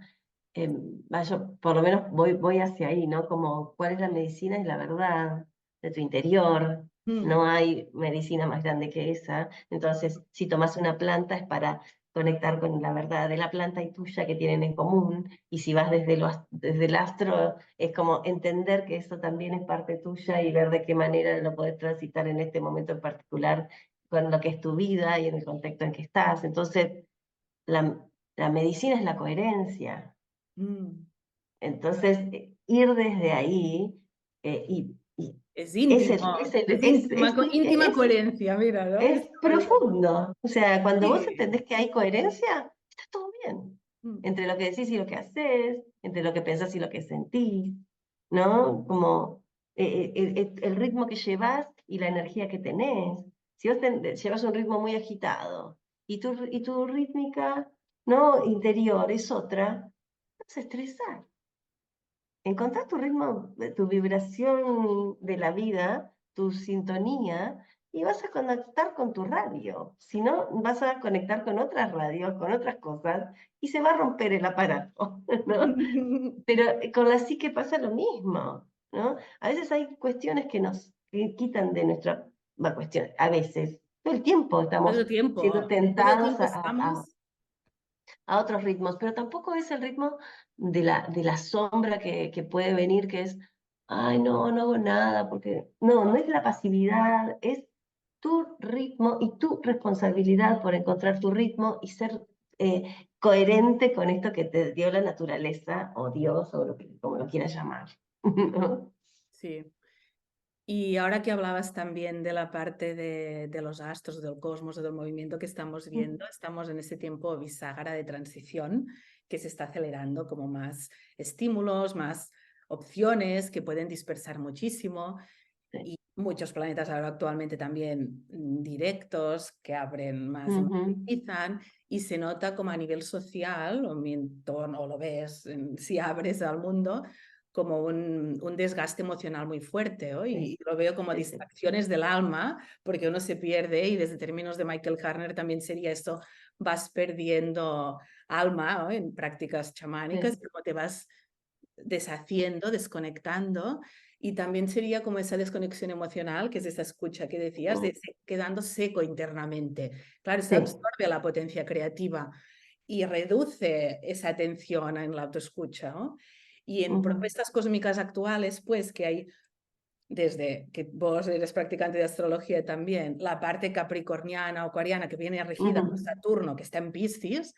B: yo por lo menos voy hacia ahí, ¿no? Como cuál es la medicina, es la verdad de tu interior.
A: Mm,
B: No hay medicina más grande que esa. Entonces, si tomas una planta es para conectar con la verdad de la planta y tuya que tienen en común, y si vas desde el astro, es como entender que eso también es parte tuya y ver de qué manera lo podés transitar en este momento en particular con lo que es tu vida y en el contexto en que estás. Entonces, la medicina es la coherencia.
A: Mm.
B: Entonces, ir desde ahí y
A: Es íntimo, es íntima, íntima coherencia, mira, ¿no?
B: es profundo. O sea, cuando vos
A: Sí.
B: entendés que hay coherencia, está todo bien.
A: Mm.
B: Entre lo que decís y lo que haces, entre lo que pensás y lo que sentís, ¿no? Como el ritmo que llevas y la energía que tenés. Si vos llevas un ritmo muy agitado y tu rítmica, ¿no? Interior es otra, vas a estresar. Encontrar tu ritmo, tu vibración de la vida, tu sintonía, y vas a conectar con tu radio. Si no, vas a conectar con otras radios, con otras cosas, y se va a romper el aparato, ¿no? Pero con la psique pasa lo mismo, ¿no? A veces hay cuestiones que nos quitan de nuestra, cuestión, a veces, todo el tiempo estamos siendo
A: Todo el
B: tentados
A: tiempo estamos.
B: a otros ritmos, pero tampoco es el ritmo de la sombra que puede venir, que es, ay, no, no hago nada, porque no, no es la pasividad, es tu ritmo y tu responsabilidad por encontrar tu ritmo y ser coherente con esto que te dio la naturaleza o Dios o como lo quieras llamar. ¿No?
A: Sí. Y ahora que hablabas también de la parte de los astros, del cosmos o del movimiento que estamos viendo, estamos en ese tiempo bisagra de transición que se está acelerando, como más estímulos, más opciones que pueden dispersar muchísimo.
B: Sí.
A: Y muchos planetas ahora actualmente también directos que abren más y más
B: Ujú,
A: magnifican, y se nota como a nivel social, o mi entorno, o lo ves si abres al mundo, como un desgaste emocional muy fuerte, ¿no?
B: sí,
A: Y lo veo como
B: sí, sí.
A: distracciones del alma, porque uno se pierde, y desde términos de Michael Harner también sería esto: vas perdiendo alma, ¿no? En prácticas chamánicas,
B: Sí.
A: como te vas deshaciendo, desconectando, y también sería como esa desconexión emocional, que es esa escucha que decías, de quedando seco internamente. Claro, eso
B: Sí.
A: absorbe la potencia creativa y reduce esa atención en la autoescucha, ¿no? Y en
B: Ujú,
A: propuestas cósmicas actuales, pues que hay, desde que vos eres practicante de astrología también, la parte capricorniana o acuariana que viene regida por
B: ujú,
A: Saturno, que está en Piscis,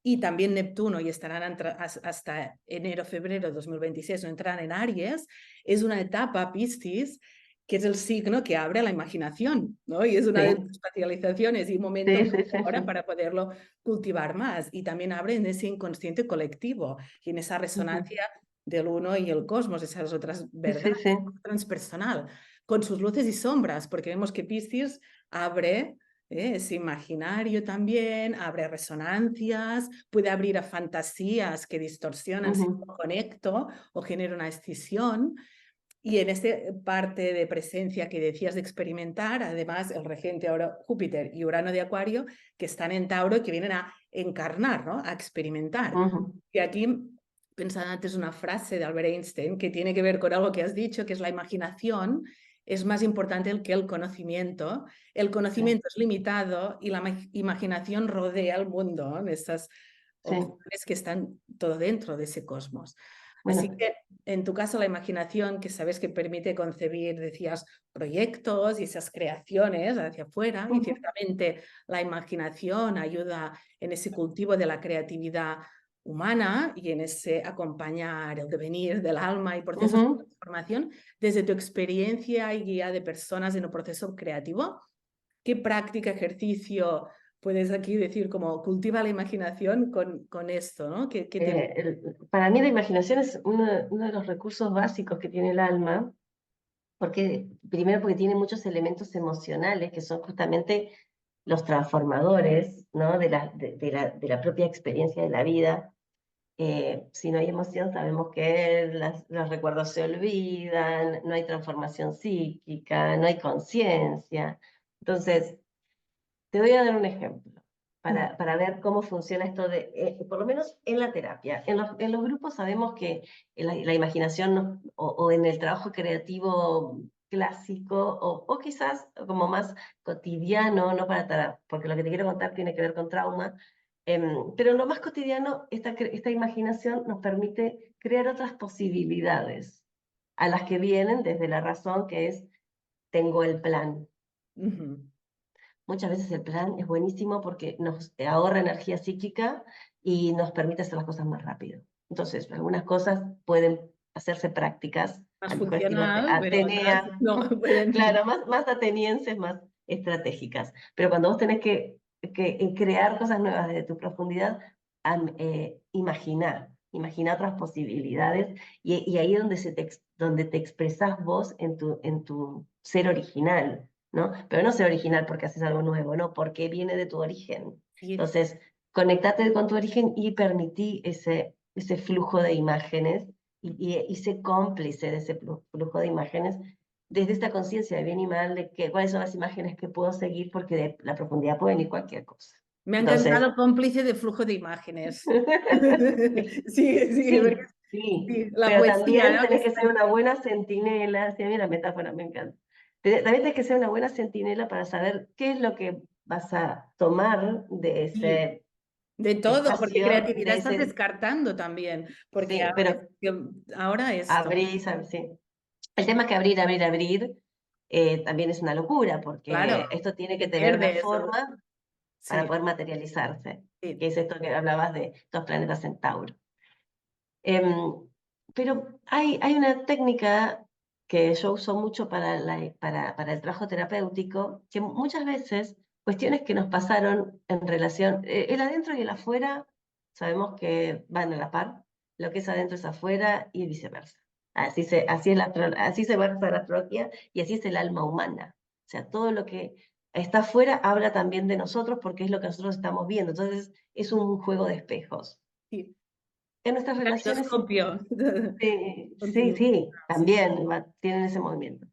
A: y también Neptuno, y estarán hasta enero-febrero de 2026, no entrarán en Aries. Es una etapa, Piscis, que es el signo que abre a la imaginación, ¿no? Y es una de tus
B: sí,
A: especializaciones y un momento
B: sí,
A: muy
B: sí, sí,
A: ahora
B: sí.
A: para poderlo cultivar más. Y también abre en ese inconsciente colectivo y en esa
B: Ujú,
A: resonancia del uno y el cosmos, esas otras
B: sí, sí,
A: verdades,
B: sí.
A: transpersonal, con sus luces y sombras, porque vemos que Piscis abre, es imaginario también, abre resonancias, puede abrir a fantasías que distorsionan si
B: Ujú,
A: no conecto o genero una escisión. Y en esta parte de presencia que decías de experimentar, además el regente ahora Júpiter y Urano de Acuario, que están en Tauro y que vienen a encarnar, ¿no? A experimentar.
B: ujú.
A: Y aquí pensaba antes una frase de Albert Einstein que tiene que ver con algo que has dicho, que es la imaginación es más importante que el conocimiento. El
B: Sí,
A: conocimiento es limitado y la imaginación rodea al mundo, ¿no? En estas
B: sí.
A: opciones que están todo dentro de ese cosmos. Así
B: Bueno,
A: que en tu caso la imaginación, que sabes que permite concebir, decías, proyectos y esas creaciones hacia afuera, y
B: ujú,
A: ciertamente la imaginación ayuda en ese cultivo de la creatividad humana y en ese acompañar el devenir del alma y procesos de
B: ujú.
A: transformación. Desde tu experiencia y guía de personas en un proceso creativo, ¿qué práctica, ejercicio puedes aquí decir como cultiva la imaginación con esto, ¿no? ¿Qué te...
B: Para mí la imaginación es uno de los recursos básicos que tiene el alma, porque primero porque tiene muchos elementos emocionales que son justamente los transformadores, ¿no? De la propia experiencia de la vida. Si no hay emoción, sabemos que los recuerdos se olvidan, no hay transformación psíquica, no hay conciencia. Entonces, te voy a dar un ejemplo
A: Mm,
B: para ver cómo funciona esto por lo menos en la terapia. En los grupos sabemos que la imaginación o en el trabajo creativo clásico o quizás como más cotidiano, no para porque lo que te quiero contar tiene que ver con trauma, Pero en lo más cotidiano, esta imaginación nos permite crear otras posibilidades a las que vienen desde la razón, que es, tengo el plan.
A: Ujú.
B: Muchas veces el plan es buenísimo porque nos ahorra energía psíquica y nos permite hacer las cosas más rápido. Entonces, algunas cosas pueden hacerse prácticas,
A: Más
B: al mejor estilo
A: funcional, pero otras
B: Atenea,
A: no pueden.
B: claro, más atenienses, más estratégicas. Pero cuando vos tenés que crear cosas nuevas desde tu profundidad, imagina otras posibilidades, y ahí es donde, donde te expresás vos en tu ser original, ¿no? Pero no ser original porque haces algo nuevo, ¿no? Porque viene de tu origen.
A: Sí.
B: Entonces, conectate con tu origen y permití ese flujo de imágenes y sé cómplice de ese flujo de imágenes desde esta conciencia de bien y mal, de cuáles son las imágenes que puedo seguir, porque de la profundidad puede venir cualquier cosa.
A: Me ha
B: Entonces,
A: encantado cómplice de flujo de imágenes. Sí, sí, porque
B: sí, sí,
A: sí, la
B: pero
A: poesía,
B: también
A: ¿no? Que
B: tenés que
A: está
B: ser una buena centinela, sí, a mí la metáfora me encanta. También tenés que ser una buena centinela para saber qué es lo que vas a tomar de
A: aquí.
B: ese
A: De todo, porque
B: espacio,
A: creatividad
B: de
A: estás
B: ese,
A: descartando también, porque
B: sí, pero
A: ahora esto.
B: abrir, sí. El tema es que abrir, también es una locura, porque
A: Claro,
B: esto tiene que
A: te
B: tener una
A: pierdes.
B: forma para
A: Sí,
B: poder materializarse,
A: sí.
B: que es esto que hablabas de los planetas Centauro. Pero hay una técnica que yo uso mucho para el trabajo terapéutico, que muchas veces cuestiones que nos pasaron en relación, el adentro y el afuera, sabemos que van a la par, lo que es adentro es afuera y viceversa. Así se basa la astrología y así es el alma humana. O sea, todo lo que está afuera habla también de nosotros porque es lo que nosotros estamos viendo. Entonces, es un juego de espejos.
A: Sí.
B: En nuestras relaciones.
A: Caleidoscopio.
B: Sí,
A: Continuo.
B: sí,
A: Sí, sí.
B: también tienen ese movimiento.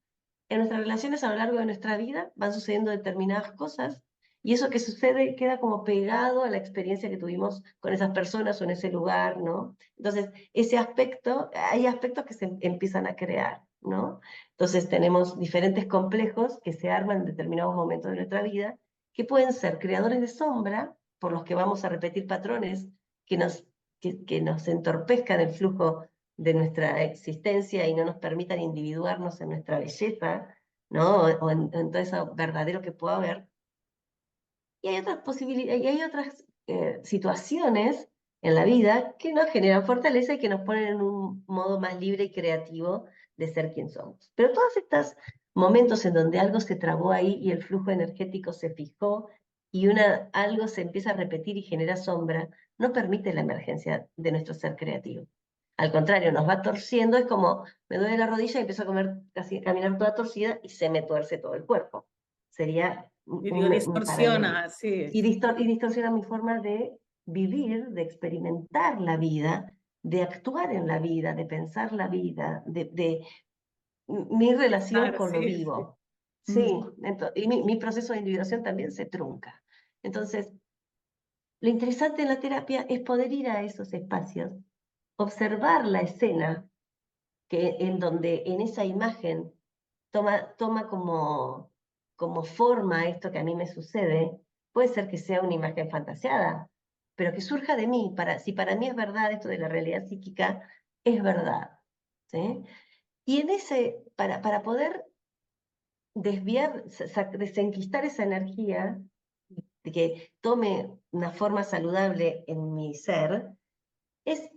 B: En nuestras relaciones a lo largo de nuestra vida van sucediendo determinadas cosas y eso que sucede queda como pegado a la experiencia que tuvimos con esas personas o en ese lugar, ¿no? Entonces, ese aspecto, hay aspectos que se empiezan a crear, ¿no? Entonces, tenemos diferentes complejos que se arman en determinados momentos de nuestra vida, que pueden ser creadores de sombra, por los que vamos a repetir patrones que que nos entorpezcan el flujo de nuestra existencia y no nos permitan individuarnos en nuestra belleza, ¿no? O en todo eso verdadero que pueda haber. Y hay otras posibilidades, y hay otras situaciones en la vida que nos generan fortaleza y que nos ponen en un modo más libre y creativo de ser quien somos. Pero todos estos momentos en donde algo se trabó ahí y el flujo energético se fijó y algo se empieza a repetir y genera sombra, no permite la emergencia de nuestro ser creativo. Al contrario, nos va torciendo, es como me duele la rodilla y empiezo a caminar toda torcida y se me tuerce todo el cuerpo. Sería
A: Y digo,
B: para mí,
A: distorsiona, sí.
B: y distorsiona mi forma de vivir, de experimentar la vida, de actuar en la vida, de pensar la vida, de mi relación
A: Claro,
B: con lo
A: sí, sí.
B: vivo. Sí,
A: Mm.
B: y mi proceso de individuación también se trunca. Entonces, lo interesante en la terapia es poder ir a esos espacios, observar la escena en donde en esa imagen toma como forma esto que a mí me sucede. Puede ser que sea una imagen fantaseada, pero que surja de mí. Si para mí es verdad esto de la realidad psíquica, es verdad. ¿Sí? Y para poder desviar, desenquistar esa energía, de que tome una forma saludable en mi ser, es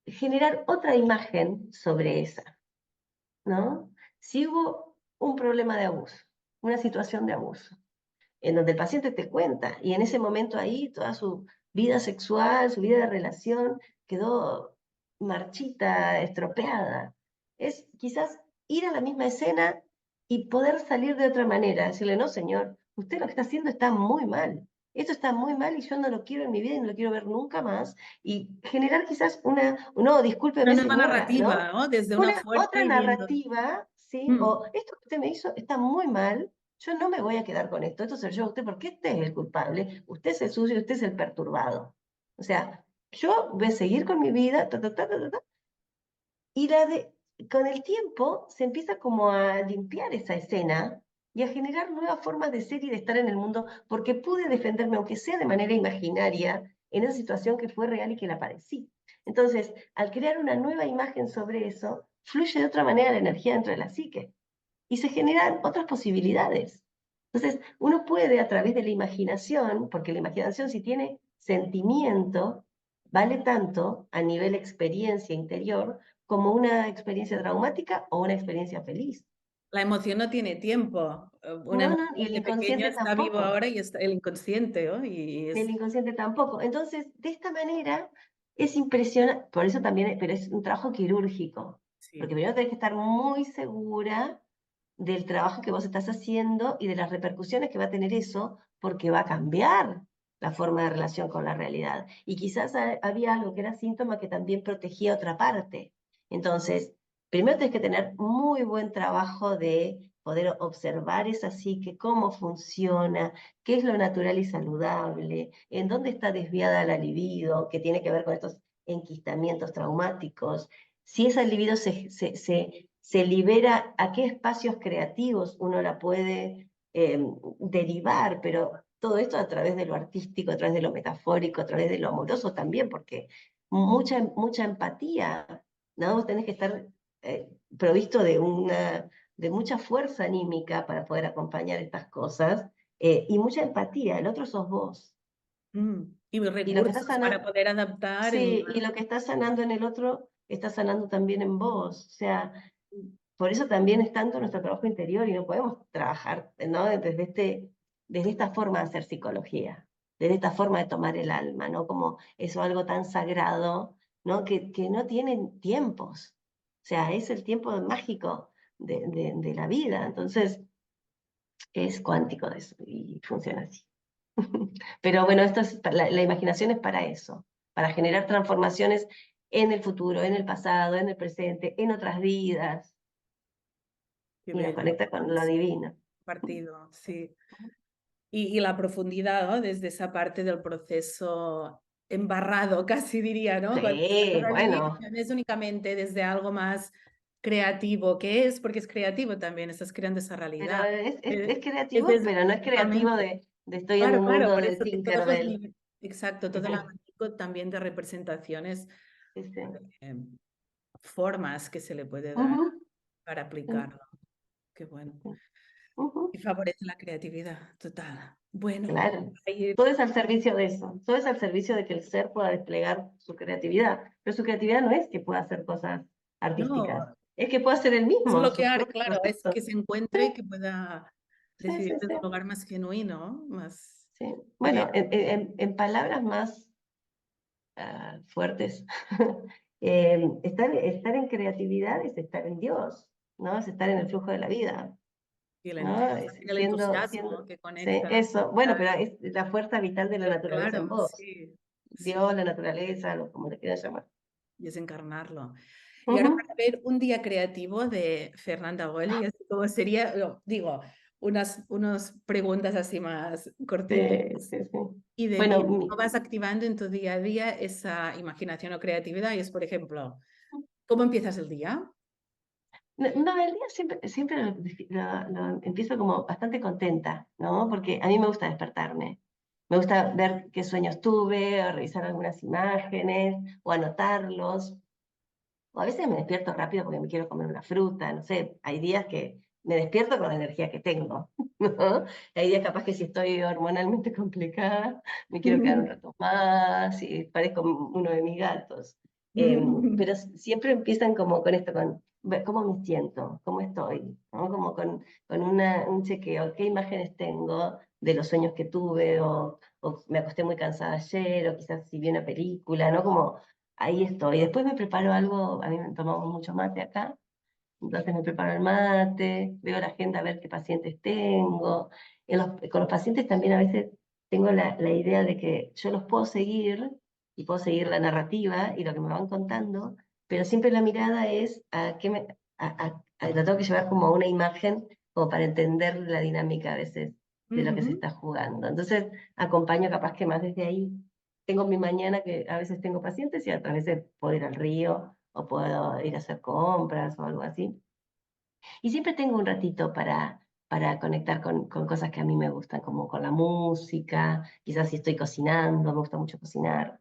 B: generar otra imagen sobre esa, ¿no? Si hubo un problema de abuso, una situación de abuso, en donde el paciente te cuenta, y en ese momento ahí toda su vida sexual, su vida de relación quedó marchita, estropeada, es quizás ir a la misma escena y poder salir de otra manera, decirle, no, señor, usted lo que está haciendo está muy mal. Esto está muy mal y yo no lo quiero en mi vida y no lo quiero ver nunca más. Y generar quizás no,
A: Una
B: discúlpeme
A: nueva
B: señora, ¿no?
A: narrativa, ¿no? Desde una
B: Una
A: fuerza
B: otra
A: y viendo.
B: narrativa, ¿sí?
A: Mm.
B: O esto que usted me hizo está muy mal, yo no me voy a quedar con esto se lo lleva a usted porque usted es el culpable, usted es el sucio, usted es el perturbado. O sea, yo voy a seguir con mi vida, y con el tiempo se empieza como a limpiar esa escena y a generar nuevas formas de ser y de estar en el mundo, porque pude defenderme, aunque sea de manera imaginaria, en esa situación que fue real y que la padecí. Entonces, al crear una nueva imagen sobre eso, fluye de otra manera la energía dentro de la psique y se generan otras posibilidades. Entonces, uno puede a través de la imaginación, porque la imaginación si tiene sentimiento, vale tanto a nivel experiencia interior como una experiencia traumática o una experiencia feliz.
A: La emoción no tiene tiempo. Una
B: No, no,
A: emoción
B: y el
A: de pequeño
B: inconsciente
A: está vivo
B: tampoco.
A: ahora y está el inconsciente, ¿no? Y
B: El
A: es...
B: inconsciente tampoco. Entonces, de esta manera es impresionante, por eso también, pero es un trabajo quirúrgico, porque
A: Sí.
B: primero tenés que estar muy segura del trabajo que vos estás haciendo y de las repercusiones que va a tener eso, porque va a cambiar la forma de relación con la realidad. Y quizás había algo que era síntoma que también protegía otra parte. Entonces, primero tenés que tener muy buen trabajo de poder observar esa psique, cómo funciona, qué es lo natural y saludable, en dónde está desviada la libido, que tiene que ver con estos enquistamientos traumáticos, si esa libido se libera, a qué espacios creativos uno la puede derivar, pero todo esto a través de lo artístico, a través de lo metafórico, a través de lo amoroso también, porque mucha empatía, ¿no? Vos tenés que estar provisto de mucha fuerza anímica para poder acompañar estas cosas y mucha empatía, el otro sos vos.
A: Y
B: Y lo que está
A: recursos para
B: sanando,
A: poder adaptar en...
B: sí, y lo que está sanando en el otro, está sanando también en vos. O sea, por eso también es tanto nuestro trabajo interior y no podemos trabajar, ¿no? Desde esta forma de hacer psicología, desde esta forma de tomar el alma, ¿no? Como eso algo tan sagrado, ¿no? Que no tienen tiempos. O sea, es el tiempo mágico de la vida. Entonces, es cuántico de eso y funciona así. Pero bueno, la imaginación es para eso, para generar transformaciones en el futuro, en el pasado, en el presente, en otras vidas,
A: Qué
B: y nos
A: bello.
B: conecta con lo divino.
A: Partido, sí. Y la profundidad, ¿no? Desde esa parte del proceso embarrado, casi diría, ¿no? Cuando
B: Sí,
A: estás allí,
B: bueno,
A: no es únicamente desde algo más creativo, que es, porque es creativo también, estás creando esa
B: pero
A: realidad.
B: es
A: Es
B: creativo,
A: desde
B: pero no es creativo
A: totalmente,
B: de estoy en
A: claro,
B: un
A: claro,
B: mundo
A: por
B: de
A: eso que todos los
B: Tinkerbell.
A: niveles, exacto, todo el abanico también de representaciones,
B: Este,
A: eh, formas que se le puede dar
B: ujú,
A: para
B: sí,
A: aplicarlo. Qué bueno.
B: sí, ujú,
A: Y favorece la creatividad, total. Bueno,
B: claro.
A: ahí,
B: Todo es al servicio de eso, todo es al servicio de que el ser pueda desplegar su creatividad, pero su creatividad no es que pueda hacer cosas artísticas,
A: no,
B: es que pueda ser el mismo, sus
A: desbloquear,
B: propios
A: claro, es
B: procesos.
A: que se encuentre y
B: Sí,
A: que pueda
B: sí,
A: decidir
B: sí,
A: desde
B: sí.
A: un lugar más genuino, más
B: Sí.
A: bien.
B: Bueno, en palabras más fuertes, estar en creatividad es estar en Dios, ¿no? Es estar en el flujo de la vida,
A: Y
B: ¿no? Es
A: el entusiasmo que
B: sí,
A: conecta.
B: eso. Bueno, pero es la fuerza vital de la naturaleza en
A: Claro,
B: vos.
A: sí, sí,
B: Dios, la naturaleza, como le quieran llamar.
A: y es encarnarlo. Y ahora
B: Ujú.
A: para ver un día creativo de Fernanda Goli, así como sería, digo, unas preguntas así más cortitas.
B: Sí, sí, sí.
A: Y de
B: Bueno,
A: mí, ¿cómo vas activando en tu día a día esa imaginación o creatividad? Y es, por ejemplo, ¿cómo empiezas el día?
B: no, el día siempre lo empiezo como bastante contenta, ¿no? Porque a mí me gusta despertarme. Me gusta ver qué sueños tuve, o revisar algunas imágenes, o anotarlos. O a veces me despierto rápido porque me quiero comer una fruta, no sé. Hay días que me despierto con la energía que tengo, ¿no? Hay días capaz que si estoy hormonalmente complicada, me quiero quedar un rato más y parezco uno de mis gatos. Pero siempre empiezan como con esto, con ver cómo me siento, cómo estoy, ¿no? Como con un chequeo, qué imágenes tengo de los sueños que tuve, o me acosté muy cansada ayer, o quizás si vi una película, ¿no? Como ahí estoy. Después me preparo algo, a mí me tomamos mucho mate acá, entonces me preparo el mate, veo la agenda a ver qué pacientes tengo. Con los pacientes también a veces tengo la idea de que yo los puedo seguir y puedo seguir la narrativa y lo que me van contando, pero siempre la mirada es a qué lo tengo que llevar como a una imagen, como para entender la dinámica a veces de lo que se
A: Ujú.
B: está jugando. Entonces acompaño capaz que más desde ahí. Tengo mi mañana que a veces tengo pacientes y otras veces puedo ir al río o puedo ir a hacer compras o algo así. Y siempre tengo un ratito para conectar con cosas que a mí me gustan, como con la música, quizás si estoy cocinando, me gusta mucho cocinar,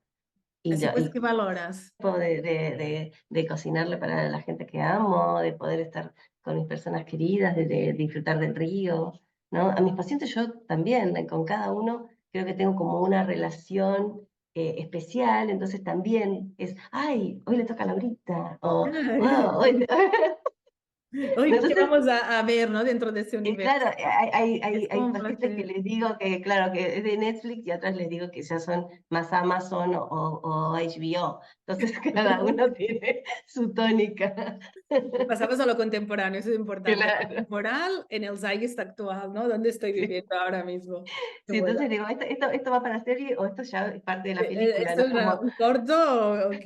B: y,
A: Así pues,
B: y
A: ¿qué valoras?
B: de cocinarle para la gente que amo, de poder estar con mis personas queridas, de disfrutar del río, ¿no? A mis pacientes yo también, con cada uno creo que tengo como una relación especial, entonces también es, ay, hoy le toca a Laurita, o, wow, hoy...
A: Hoy, ¿qué
B: Entonces,
A: vamos a ver, ¿no? Dentro de ese
B: claro,
A: universo. Es como
B: hay
A: un
B: pacientes que
A: placer.
B: les digo que, claro, que es de Netflix y otras les digo que ya son más Amazon o HBO. Entonces, cada uno tiene su tónica.
A: Pasamos a lo contemporáneo, eso es importante.
B: Claro.
A: Temporal en el zeitgeist actual, ¿no? ¿Dónde estoy
B: Sí,
A: viviendo ahora mismo? Qué
B: sí,
A: bueno.
B: entonces digo, esto va para serie o esto ya es parte de la película,
A: ¿Esto
B: ¿no?
A: es
B: Como,
A: un corto? Ok.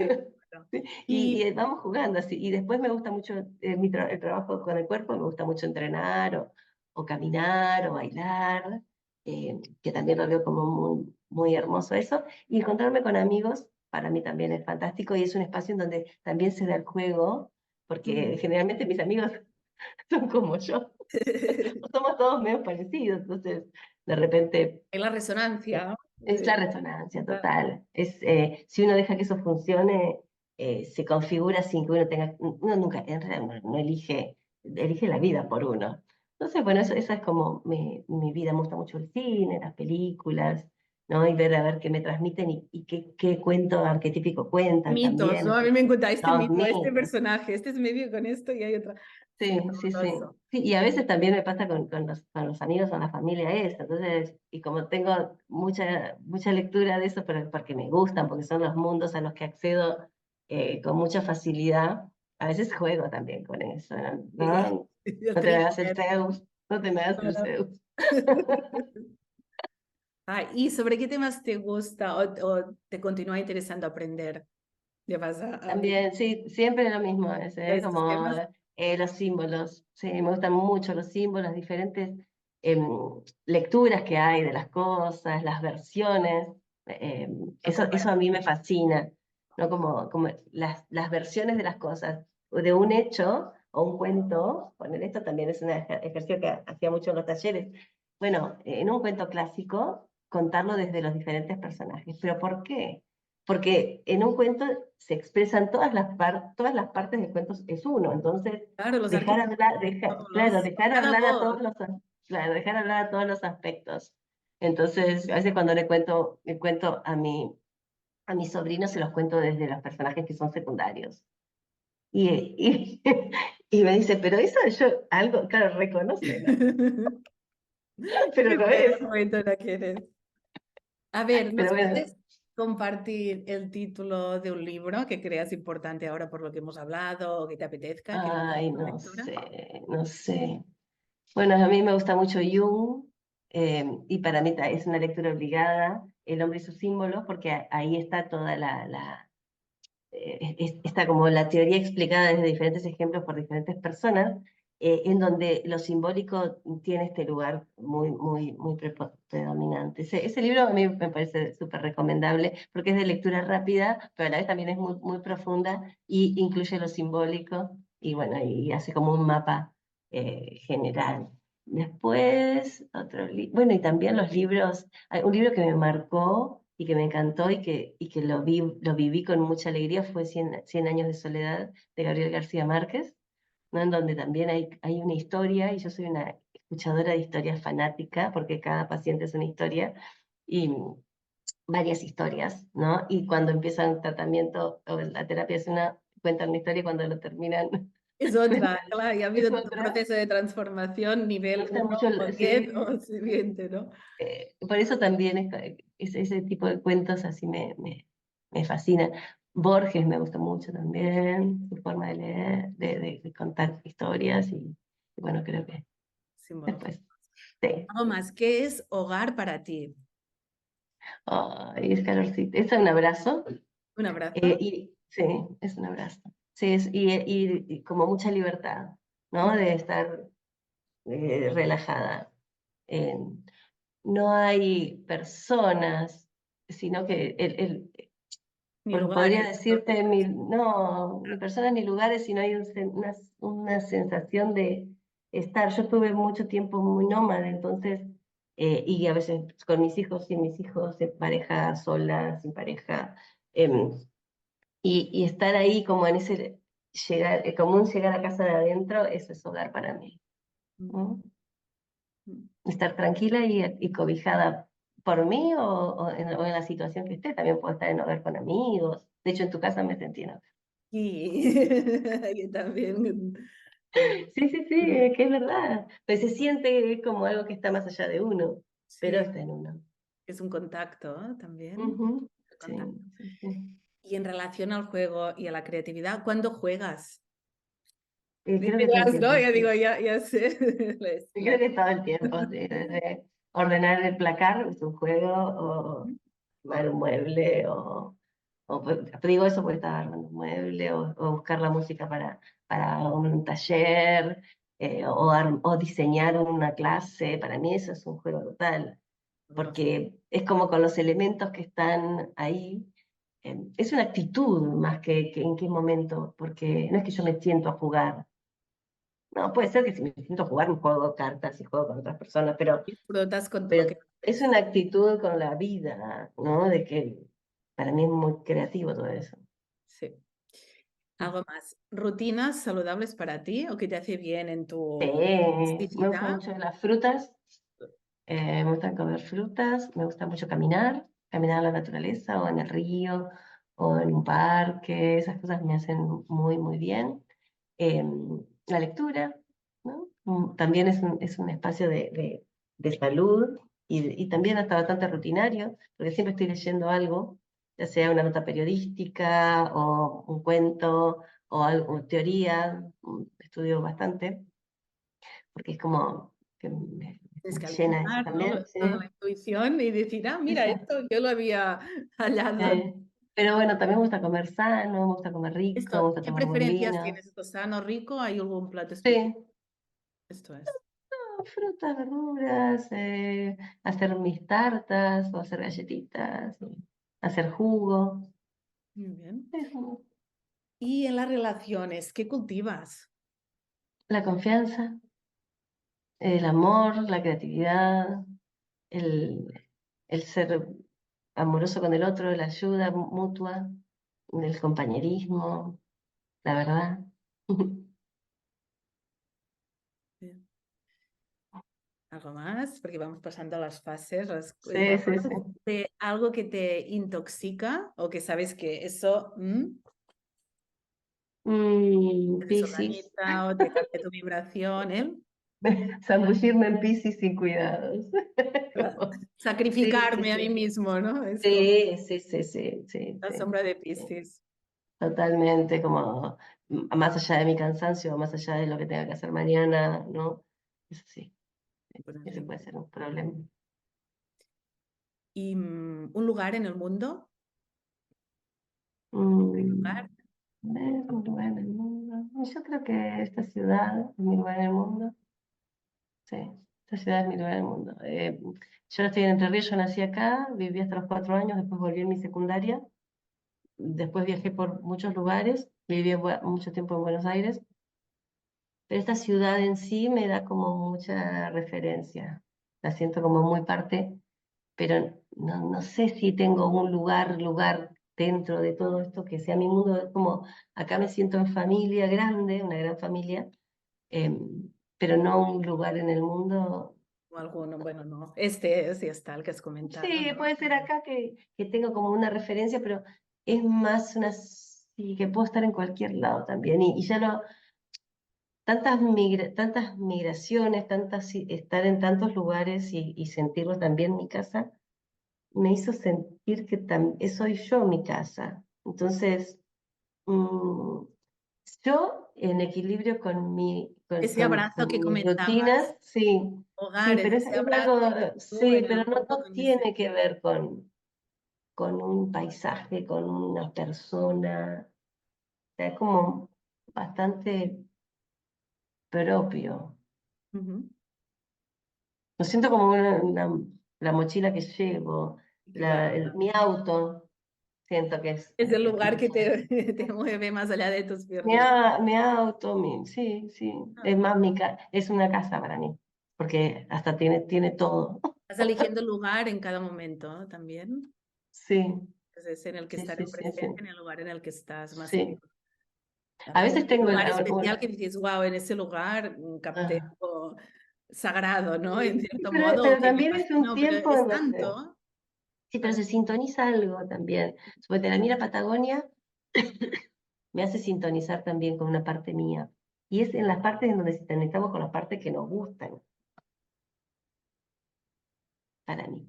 A: Bueno.
B: sí,
A: Y
B: y vamos jugando así. Y después me gusta mucho el trabajo con el cuerpo, me gusta mucho entrenar o caminar o bailar, que también lo veo como muy, muy hermoso eso. Y encontrarme con amigos, para mí también es fantástico y es un espacio en donde también se da el juego, porque generalmente mis amigos son como yo, somos todos medio parecidos, entonces de repente
A: hay la resonancia, ¿no?
B: es la resonancia total. Si uno deja que eso funcione, se configura sin que uno tenga, uno nunca, en realidad no elige la vida por uno. Entonces, bueno, esa es como mi vida, me gusta mucho el cine, las películas, ¿no? Y ver a ver qué me transmiten y qué cuento arquetípico cuentan
A: Mitos,
B: también.
A: ¿no? A mí me encanta este
B: Los
A: mito, este
B: mitos.
A: personaje, este es medio con esto y hay otra. Sí,
B: Sí, sí, sí.
A: fabuloso.
B: Sí, y a veces también me pasa con los amigos o la familia eso. Entonces, y como tengo mucha lectura de eso, pero porque me gustan, porque son los mundos a los que accedo con mucha facilidad, a veces juego también con eso,
A: Sí,
B: ¿no?
A: el
B: No te me hagas el
A: thriller.
B: Zeus, no te me hagas el
A: Claro.
B: Zeus.
A: Ah, ¿y sobre qué temas te gusta o te continúa interesando aprender? ¿Le vas a
B: También, sí, siempre lo mismo,
A: estos
B: como
A: temas?
B: los símbolos. Sí, me gustan mucho los símbolos, diferentes em, lecturas que hay de las cosas, las versiones.
A: La
B: Eso a mí me
A: comparación.
B: fascina, ¿no? Como las versiones de las cosas, de un hecho o un cuento. Poner esto también es un ejercicio que hacía mucho en los talleres. Bueno, en un cuento clásico, contarlo desde los diferentes personajes. ¿Pero por qué? Porque en un cuento se expresan todas las partes del cuento es uno, entonces
A: Claro, los
B: dejar
A: arquetipos,
B: hablar, claro, dejar
A: cada
B: hablar a
A: voz.
B: todos claro, dejar hablar a todos los aspectos. Entonces, a veces cuando le cuento a mis sobrinos, se los cuento desde los personajes que son secundarios. Y, y me dice, pero eso yo algo, claro, reconoce, ¿no? Pero
A: Qué
B: no
A: bueno,
B: es.
A: qué buena que eres. A ver, ¿nos
B: Pero bueno,
A: puedes compartir el título de un libro que creas importante ahora por lo que hemos hablado o que te apetezca, que le des
B: ay,
A: una
B: no
A: lectura?
B: sé, no sé. Bueno, a mí me gusta mucho Jung, y para mí es una lectura obligada, El hombre y sus símbolos, porque ahí está toda está como la teoría explicada desde diferentes ejemplos por diferentes personas, en donde lo simbólico tiene este lugar muy, muy, muy predominante. Ese libro a mí me parece súper recomendable porque es de lectura rápida, pero a la vez también es muy, muy profunda y incluye lo simbólico y bueno, y hace como un mapa general. Después, bueno, y también los libros, hay un libro que me marcó y que me encantó y que lo viví con mucha alegría fue Cien años de soledad de Gabriel García Márquez, ¿no? En donde también hay una historia, y yo soy una escuchadora de historias fanática, porque cada paciente es una historia, y varias historias, ¿no? Y cuando empiezan un tratamiento o la terapia es una, cuentan una historia y cuando lo terminan
A: Es otra,
B: cuentan
A: claro, y ha
B: es
A: habido todo un
B: otra.
A: proceso de transformación,
B: Me
A: nivel
B: gusta
A: uno
B: mucho,
A: o 10
B: sí,
A: o siguiente, ¿no?
B: por eso también ese tipo de cuentos así me fascina. Borges me gusta mucho también, su forma de leer, de contar historias y bueno, creo que
A: Simbología.
B: después, sí.
A: Algo más, ¿qué es hogar para ti?
B: Ay, es calorcito. Es un abrazo,
A: Un abrazo.
B: y sí, es un abrazo. Sí, y como mucha libertad, ¿no? De estar relajada. Eh, no hay personas, sino que
A: Ni
B: podría
A: lugares.
B: decirte, no, ni personas ni lugares, sino hay una sensación estar. Yo estuve mucho tiempo muy nómada, entonces, y a veces con mis hijos, sin mis hijos, en pareja, sola, sin pareja, em, y estar ahí como en ese llegar, como un llegar a casa de adentro, eso es hogar para mí, ¿no? Estar tranquila y cobijada por mí o en la situación que esté. También puedo estar en hogar con amigos. De hecho, en tu casa me sentí en hogar.
A: Y yo también.
B: Sí, sí, sí, es que es verdad. Pues se siente como algo que está más allá de uno, pero
A: Sí,
B: está en uno.
A: es un contacto, ¿eh? También.
B: Ujú. Sí,
A: Contacto.
B: sí, sí.
A: Y en relación al juego y a la creatividad, ¿cuándo juegas?
B: Creo que todo el
A: Dirás, ¿no?
B: tiempo,
A: Ya digo,
B: sí.
A: ya sé.
B: Creo que todo el tiempo, sí. Desde ordenar el placar es un juego, o armar un mueble, digo eso porque estaba armando un mueble, o buscar la música para un taller, o diseñar una clase. Para mí eso es un juego total, porque es como con los elementos que están ahí. Es una actitud más que en qué momento, porque no es que yo me siento a jugar. No, puede ser que si me siento a jugar, me juego cartas y juego con otras personas,
A: Disfrutas con lo
B: pero
A: que
B: es
A: haces.
B: una actitud con la vida, ¿no? De que para mí es muy creativo todo eso.
A: Sí. ¿Algo más? ¿Rutinas saludables para ti o que te hace bien en
B: Sí,
A: tu
B: me gustan
A: elasticidad?
B: mucho las frutas, me gusta comer frutas, me gusta mucho caminar en la naturaleza o en el río o en un parque. Esas cosas me hacen muy, muy bien. La lectura, ¿no? También es un espacio de salud y también hasta bastante rutinario, porque siempre estoy leyendo algo, ya sea una nota periodística o un cuento o algo, teoría. Estudio bastante, porque es como que
A: Tienes
B: me
A: que
B: llena eso
A: alimentar, ¿no?
B: también,
A: Toda la
B: sí.
A: intuición y decir, ah, mira,
B: Exacto.
A: esto yo lo había hallado.
B: Pero bueno, también me gusta comer sano, me gusta comer rico, me
A: Esto,
B: gusta
A: ¿qué
B: tomar buen
A: preferencias
B: vino.
A: tienes? ¿Esto sano, rico? ¿Hay algún plato específico?
B: Sí,
A: Esto es.
B: frutas, verduras, hacer mis tartas o hacer galletitas, hacer jugo.
A: Muy bien.
B: Eso.
A: Y en las relaciones, ¿qué cultivas?
B: La confianza, el amor, la creatividad, el, el ser amoroso con el otro, la ayuda mutua, el compañerismo, la verdad.
A: Bien. ¿Algo más? Porque vamos pasando a las fases. ¿Te
B: Sí, sí, sí.
A: acuerdas de algo que te intoxica o que sabes que eso te
B: Piscis.
A: desorganiza o te cambia tu vibración? ¿Eh?
B: Zambullirme en Piscis sin cuidados. Sí, sí,
A: Sacrificarme a mí
B: sí.
A: mismo, ¿no? Es como
B: Sí, sí, sí, sí, sí,
A: la
B: sí,
A: sombra de
B: sí.
A: Piscis.
B: Totalmente, como más allá de mi cansancio, más allá de lo que tenga que hacer mañana, ¿no? Eso sí,
A: Buenos
B: ese puede
A: límites.
B: ser un problema.
A: ¿Y un lugar en el mundo? ¿Hay un
B: Mm,
A: lugar?
B: ¿Ves? Un lugar en el mundo. Yo creo que esta ciudad es mi lugar en el mundo. Sí, esta ciudad es mi lugar en el mundo. Yo estoy en Entre Ríos, yo nací acá, viví hasta los 4 años, después volví en mi secundaria, después viajé por muchos lugares, viví mucho tiempo en Buenos Aires, pero esta ciudad en sí me da como mucha referencia, la siento como muy parte, pero no sé si tengo un lugar dentro de todo esto que sea mi mundo. Es como, acá me siento en familia grande, una gran familia, pero no un lugar en el mundo.
A: O alguno, bueno, no. Este es, ya está, el que has comentado,
B: Sí,
A: ¿no?
B: puede ser acá que tengo como una referencia, pero es más sí, que puedo estar en cualquier lado también. Y ya tantas migraciones, estar en tantos lugares y sentirlo también mi casa, me hizo sentir que soy yo mi casa. Entonces, mm, yo en equilibrio con
A: Ese abrazo que
B: con mis
A: comentabas,
B: rutinas, sí, sí,
A: hogar,
B: pero
A: ese
B: es
A: abrazo
B: algo,
A: que tú
B: sí,
A: en el
B: pero
A: mundo
B: no
A: con ese...
B: tiene que ver con un paisaje, con una persona. O sea, es como bastante propio.
A: Ujú.
B: Lo siento como la mochila que llevo,
A: Y que va.
B: mi auto. siento que
A: Es el lugar que
B: mucho.
A: te mueve más allá de tus
B: Sí, sí.
A: Ah,
B: Es más, es una casa para mí, porque hasta tiene todo.
A: estás eligiendo el lugar en cada momento, ¿no? También.
B: Sí,
A: Es en el que
B: sí,
A: estar
B: sí,
A: en
B: sí,
A: presente,
B: sí.
A: en el lugar en el que estás más
B: Sí.
A: seguro.
B: A
A: Hay
B: veces
A: un
B: tengo
A: lugar especial que dices, wow, en ese lugar capté
B: ah,
A: algo sagrado, ¿no? En
B: sí,
A: cierto modo, o
B: pero
A: que me
B: también es un
A: fascinó, pero
B: tiempo
A: es
B: en donde,
A: tanto.
B: sí, pero
A: Para...
B: se sintoniza algo también. Sobre la mira Patagonia me hace sintonizar también con una parte mía. Y es en las partes en donde sintonizamos con las partes que nos gustan, para mí.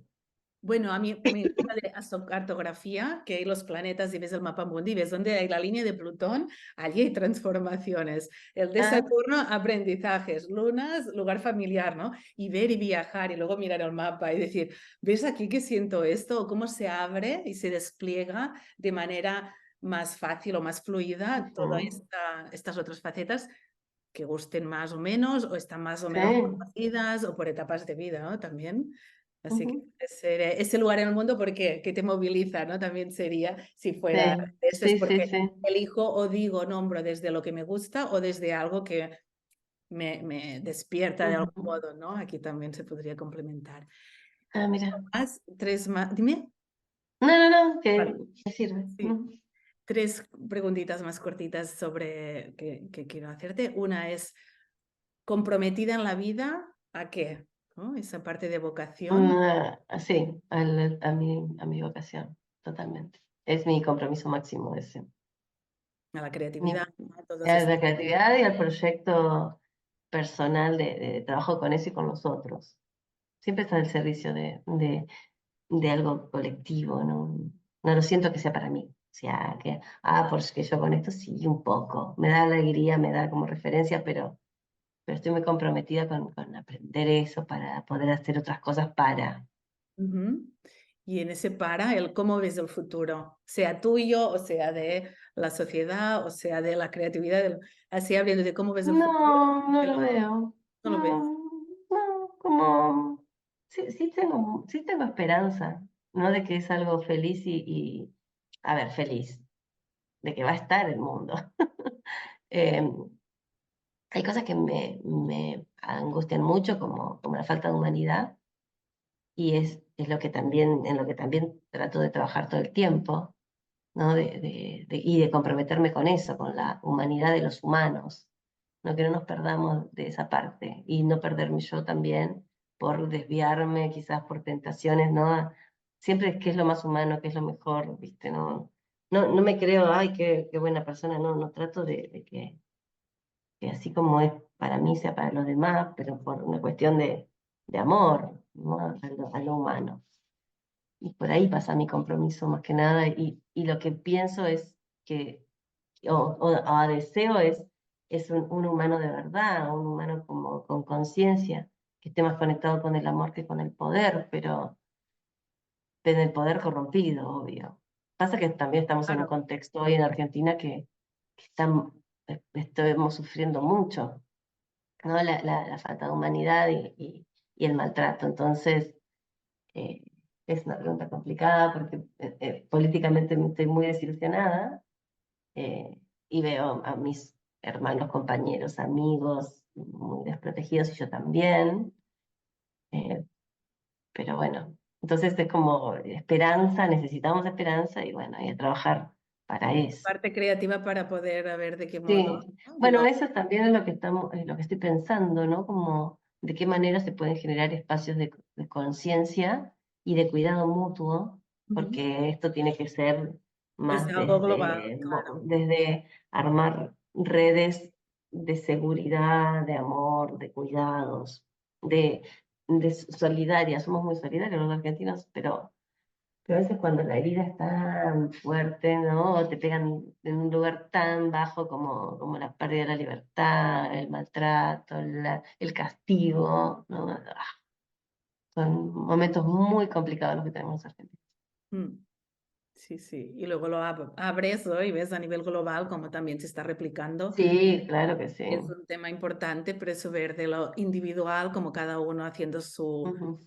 A: Bueno, a mí me gusta de astrocartografía, que hay los planetas y ves el mapa mundi, ves dónde hay la línea de Plutón, allí hay transformaciones. El de
B: Ah,
A: Saturno, aprendizajes, lunas, lugar familiar, ¿no? Y ver y viajar y luego mirar el mapa y decir, ¿ves aquí que siento esto? O cómo se abre y se despliega de manera más fácil o más fluida todas
B: ujú.
A: estas otras facetas que gusten más o menos, o están más o
B: Sí.
A: menos conocidas, o por etapas de vida, ¿no? También. Así que
B: Ujú.
A: ese lugar en el mundo porque que te moviliza, ¿no? También sería si fuera
B: Sí,
A: esto es
B: sí, sí,
A: porque
B: sí.
A: elijo o digo, nombro desde lo que me gusta o desde algo que me despierta de algún
B: Ujú.
A: modo, ¿no? Aquí también se podría complementar.
B: Ah, mira.
A: Más, tres más, dime.
B: No, no, no, que
A: Vale,
B: me sirve.
A: sí.
B: Ujú.
A: Tres preguntitas más cortitas sobre que quiero hacerte. Una es, ¿comprometida en la vida a qué? ¿No? Esa parte de vocación,
B: Sí, a mi vocación, totalmente. Es mi compromiso máximo ese.
A: a la creatividad,
B: Mi-
A: a todos
B: a
A: estos.
B: la creatividad y al proyecto personal de trabajo con eso y con los otros. Siempre está al servicio de algo colectivo, ¿no? No lo siento que sea para mí. O sea, porque yo con esto sí, un poco. Me da alegría, me da como referencia, pero estoy muy comprometida con aprender eso para poder hacer otras cosas para.
A: Ujú. Y en ese para, el cómo ves el futuro, sea tuyo, o sea de la sociedad, o sea de la creatividad, así abriendo de cómo ves el futuro,
B: No, no
A: que
B: lo veo.
A: no lo ves.
B: No, como sí, sí tengo esperanza, ¿no? De que es algo feliz a ver, feliz, de que va a estar el mundo. Em, Hay cosas que me angustian mucho, como la falta de humanidad, y es lo que también, en lo que también trato de trabajar todo el tiempo, ¿no? Y de comprometerme con eso, con la humanidad de los humanos, ¿no? Que no nos perdamos de esa parte y no perderme yo también por desviarme, quizás por tentaciones, ¿no? Siempre qué es lo más humano, qué es lo mejor, ¿viste? No me creo, ay, qué buena persona, no trato de que así como es para mí sea para los demás, pero por una cuestión de amor, ¿no? A lo humano. Y por ahí pasa mi compromiso más que nada. Y lo que pienso es que, o deseo es un humano de verdad, un humano como, con conciencia, que esté más conectado con el amor que con el poder, pero el poder corrompido, obvio. Pasa que también estamos en un
A: Claro,
B: contexto hoy en Argentina que estamos sufriendo mucho, ¿no? La falta de humanidad y el maltrato. Entonces, eh, es una pregunta complicada porque políticamente estoy muy desilusionada y veo a mis hermanos, compañeros, amigos muy desprotegidos y yo también. eh, pero bueno, entonces es como esperanza, necesitamos esperanza y bueno, hay que trabajar para eso.
A: parte creativa para poder ver de qué modo,
B: Sí,
A: ¿no?
B: bueno, eso también es lo que lo que estoy pensando, ¿no? Como de qué manera se pueden generar espacios de conciencia y de cuidado mutuo,
A: Ujú.
B: porque esto tiene que ser
A: Desde
B: más
A: algo global, claro.
B: desde armar redes de seguridad, de amor, de cuidados, de, de solidarias. Somos muy solidarios los argentinos, pero a veces cuando la herida es tan fuerte, ¿no? O te pegan en un lugar tan bajo como la pérdida de la libertad, el maltrato, el castigo, ¿no? Son momentos muy complicados los que tenemos en Argentina.
A: Mm. Sí, sí. Y luego lo abres, ¿no? Y ves a nivel global cómo también se está replicando.
B: Sí, claro que sí.
A: Es un tema importante, pero eso ver de lo individual, como cada uno haciendo su,
B: Ujú.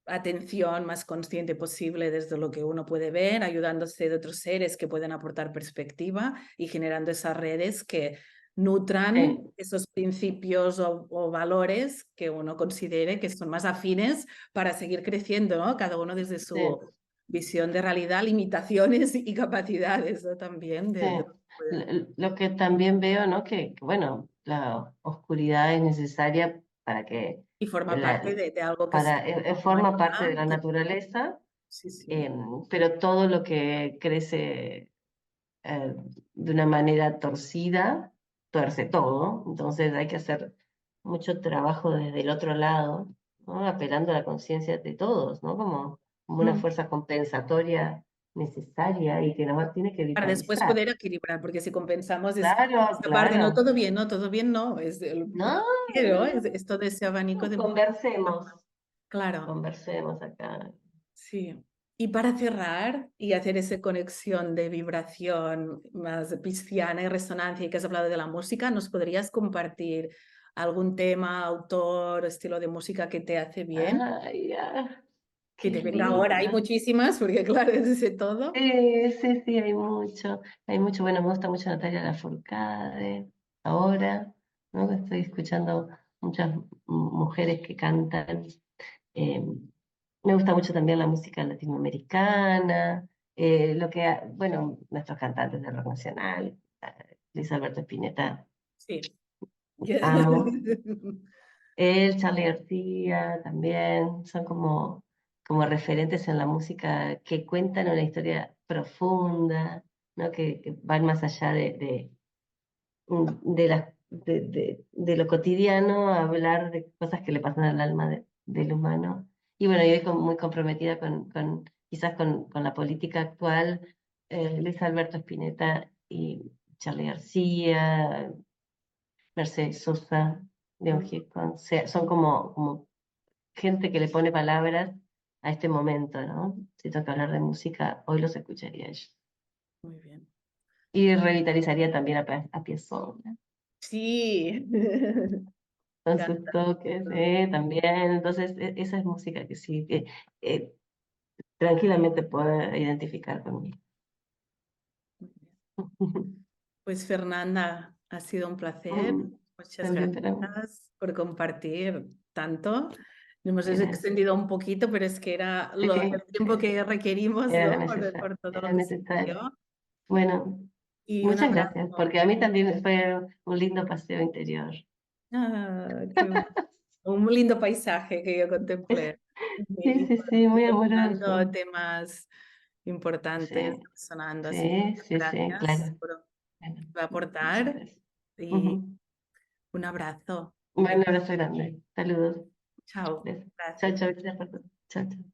A: atención más consciente posible desde lo que uno puede ver, ayudándose de otros seres que pueden aportar perspectiva y generando esas redes que nutran
B: Sí,
A: esos principios o valores que uno considere que son más afines para seguir creciendo, ¿no? Cada uno desde
B: sí,
A: su visión de realidad, limitaciones y capacidades, ¿no? También
B: sí.
A: de poder.
B: Lo que también veo, ¿no? Bueno, la oscuridad es necesaria para que
A: Y forma parte
B: la,
A: de algo que es
B: forma parte de
A: humanidad.
B: la naturaleza,
A: Sí, sí.
B: pero todo lo que crece eh, de una manera torcida, tuerce todo. Entonces hay que hacer mucho trabajo desde el otro lado, ¿no? Apelando a la conciencia de todos, ¿no? Como una
A: Mm.
B: fuerza compensatoria necesaria y que nos tiene que
A: Para después
B: vitalizar.
A: poder equilibrar, porque si compensamos
B: Claro,
A: esa parte, no,
B: claro.
A: todo bien, no, todo bien, no,
B: No,
A: pero es todo ese abanico de...
B: conversemos,
A: Claro,
B: conversemos acá.
A: sí. Y para cerrar y hacer esa conexión de vibración más pisciana y resonancia, y que has hablado de la música, ¿nos podrías compartir algún tema, autor, estilo de música que te hace bien?
B: Ay, ya,
A: Que
B: qué
A: te venga ahora, hay
B: linda.
A: muchísimas, porque claro, es ese todo.
B: Sí, sí, hay mucho, hay mucho. Bueno, me gusta mucho Natalia Lafourcade, ahora, ¿no? Estoy escuchando muchas mujeres que cantan. eh, Me gusta mucho también la música latinoamericana, bueno, nuestros cantantes de rock nacional, Luis Alberto Spinetta,
A: Sí.
B: amo. Él, Charly García, también son como referentes en la música que cuentan una historia profunda, ¿no? Que van más allá de lo cotidiano a hablar de cosas que le pasan al alma del humano. Y bueno, yo estoy muy comprometida quizás con la política actual, Luis Alberto Spinetta y Charly García, Mercedes Sosa, León Gieco, son como gente que le pone palabras a este momento, ¿no? Si toca hablar de música, hoy los escucharía yo.
A: Muy bien.
B: Y revitalizaría también a Piazzolla,
A: Sí.
B: con sus
A: Canta.
B: toques, también. Entonces, esa es música que sí, que eh, tranquilamente puedo identificar conmigo.
A: Pues Fernanda, ha sido un placer.
B: Mm,
A: Muchas
B: También para mí.
A: gracias por compartir tanto. Nos hemos
B: Gracias.
A: extendido un poquito, pero es que era
B: Sí,
A: el tiempo que requerimos,
B: era
A: ¿no?
B: necesario,
A: Por todo
B: era
A: lo que
B: necesario.
A: sucedió.
B: Bueno,
A: Y un
B: muchas gracias,
A: abrazo.
B: porque a mí también fue un lindo paseo interior.
A: Ah, un lindo paisaje que yo contemplé.
B: Sí,
A: Y
B: sí, sí, muy
A: conectando
B: amoroso.
A: temas importantes,
B: Sí,
A: sonando así.
B: sí, sí, sí,
A: Gracias
B: claro. Bueno,
A: por
B: muchas
A: aportar
B: gracias.
A: y
B: Ujú.
A: un abrazo.
B: Un abrazo grande. Saludos.
A: Chao.
B: Besos. Chao,
A: Gracias.
B: chao. Gracias por todo. Chao, chao.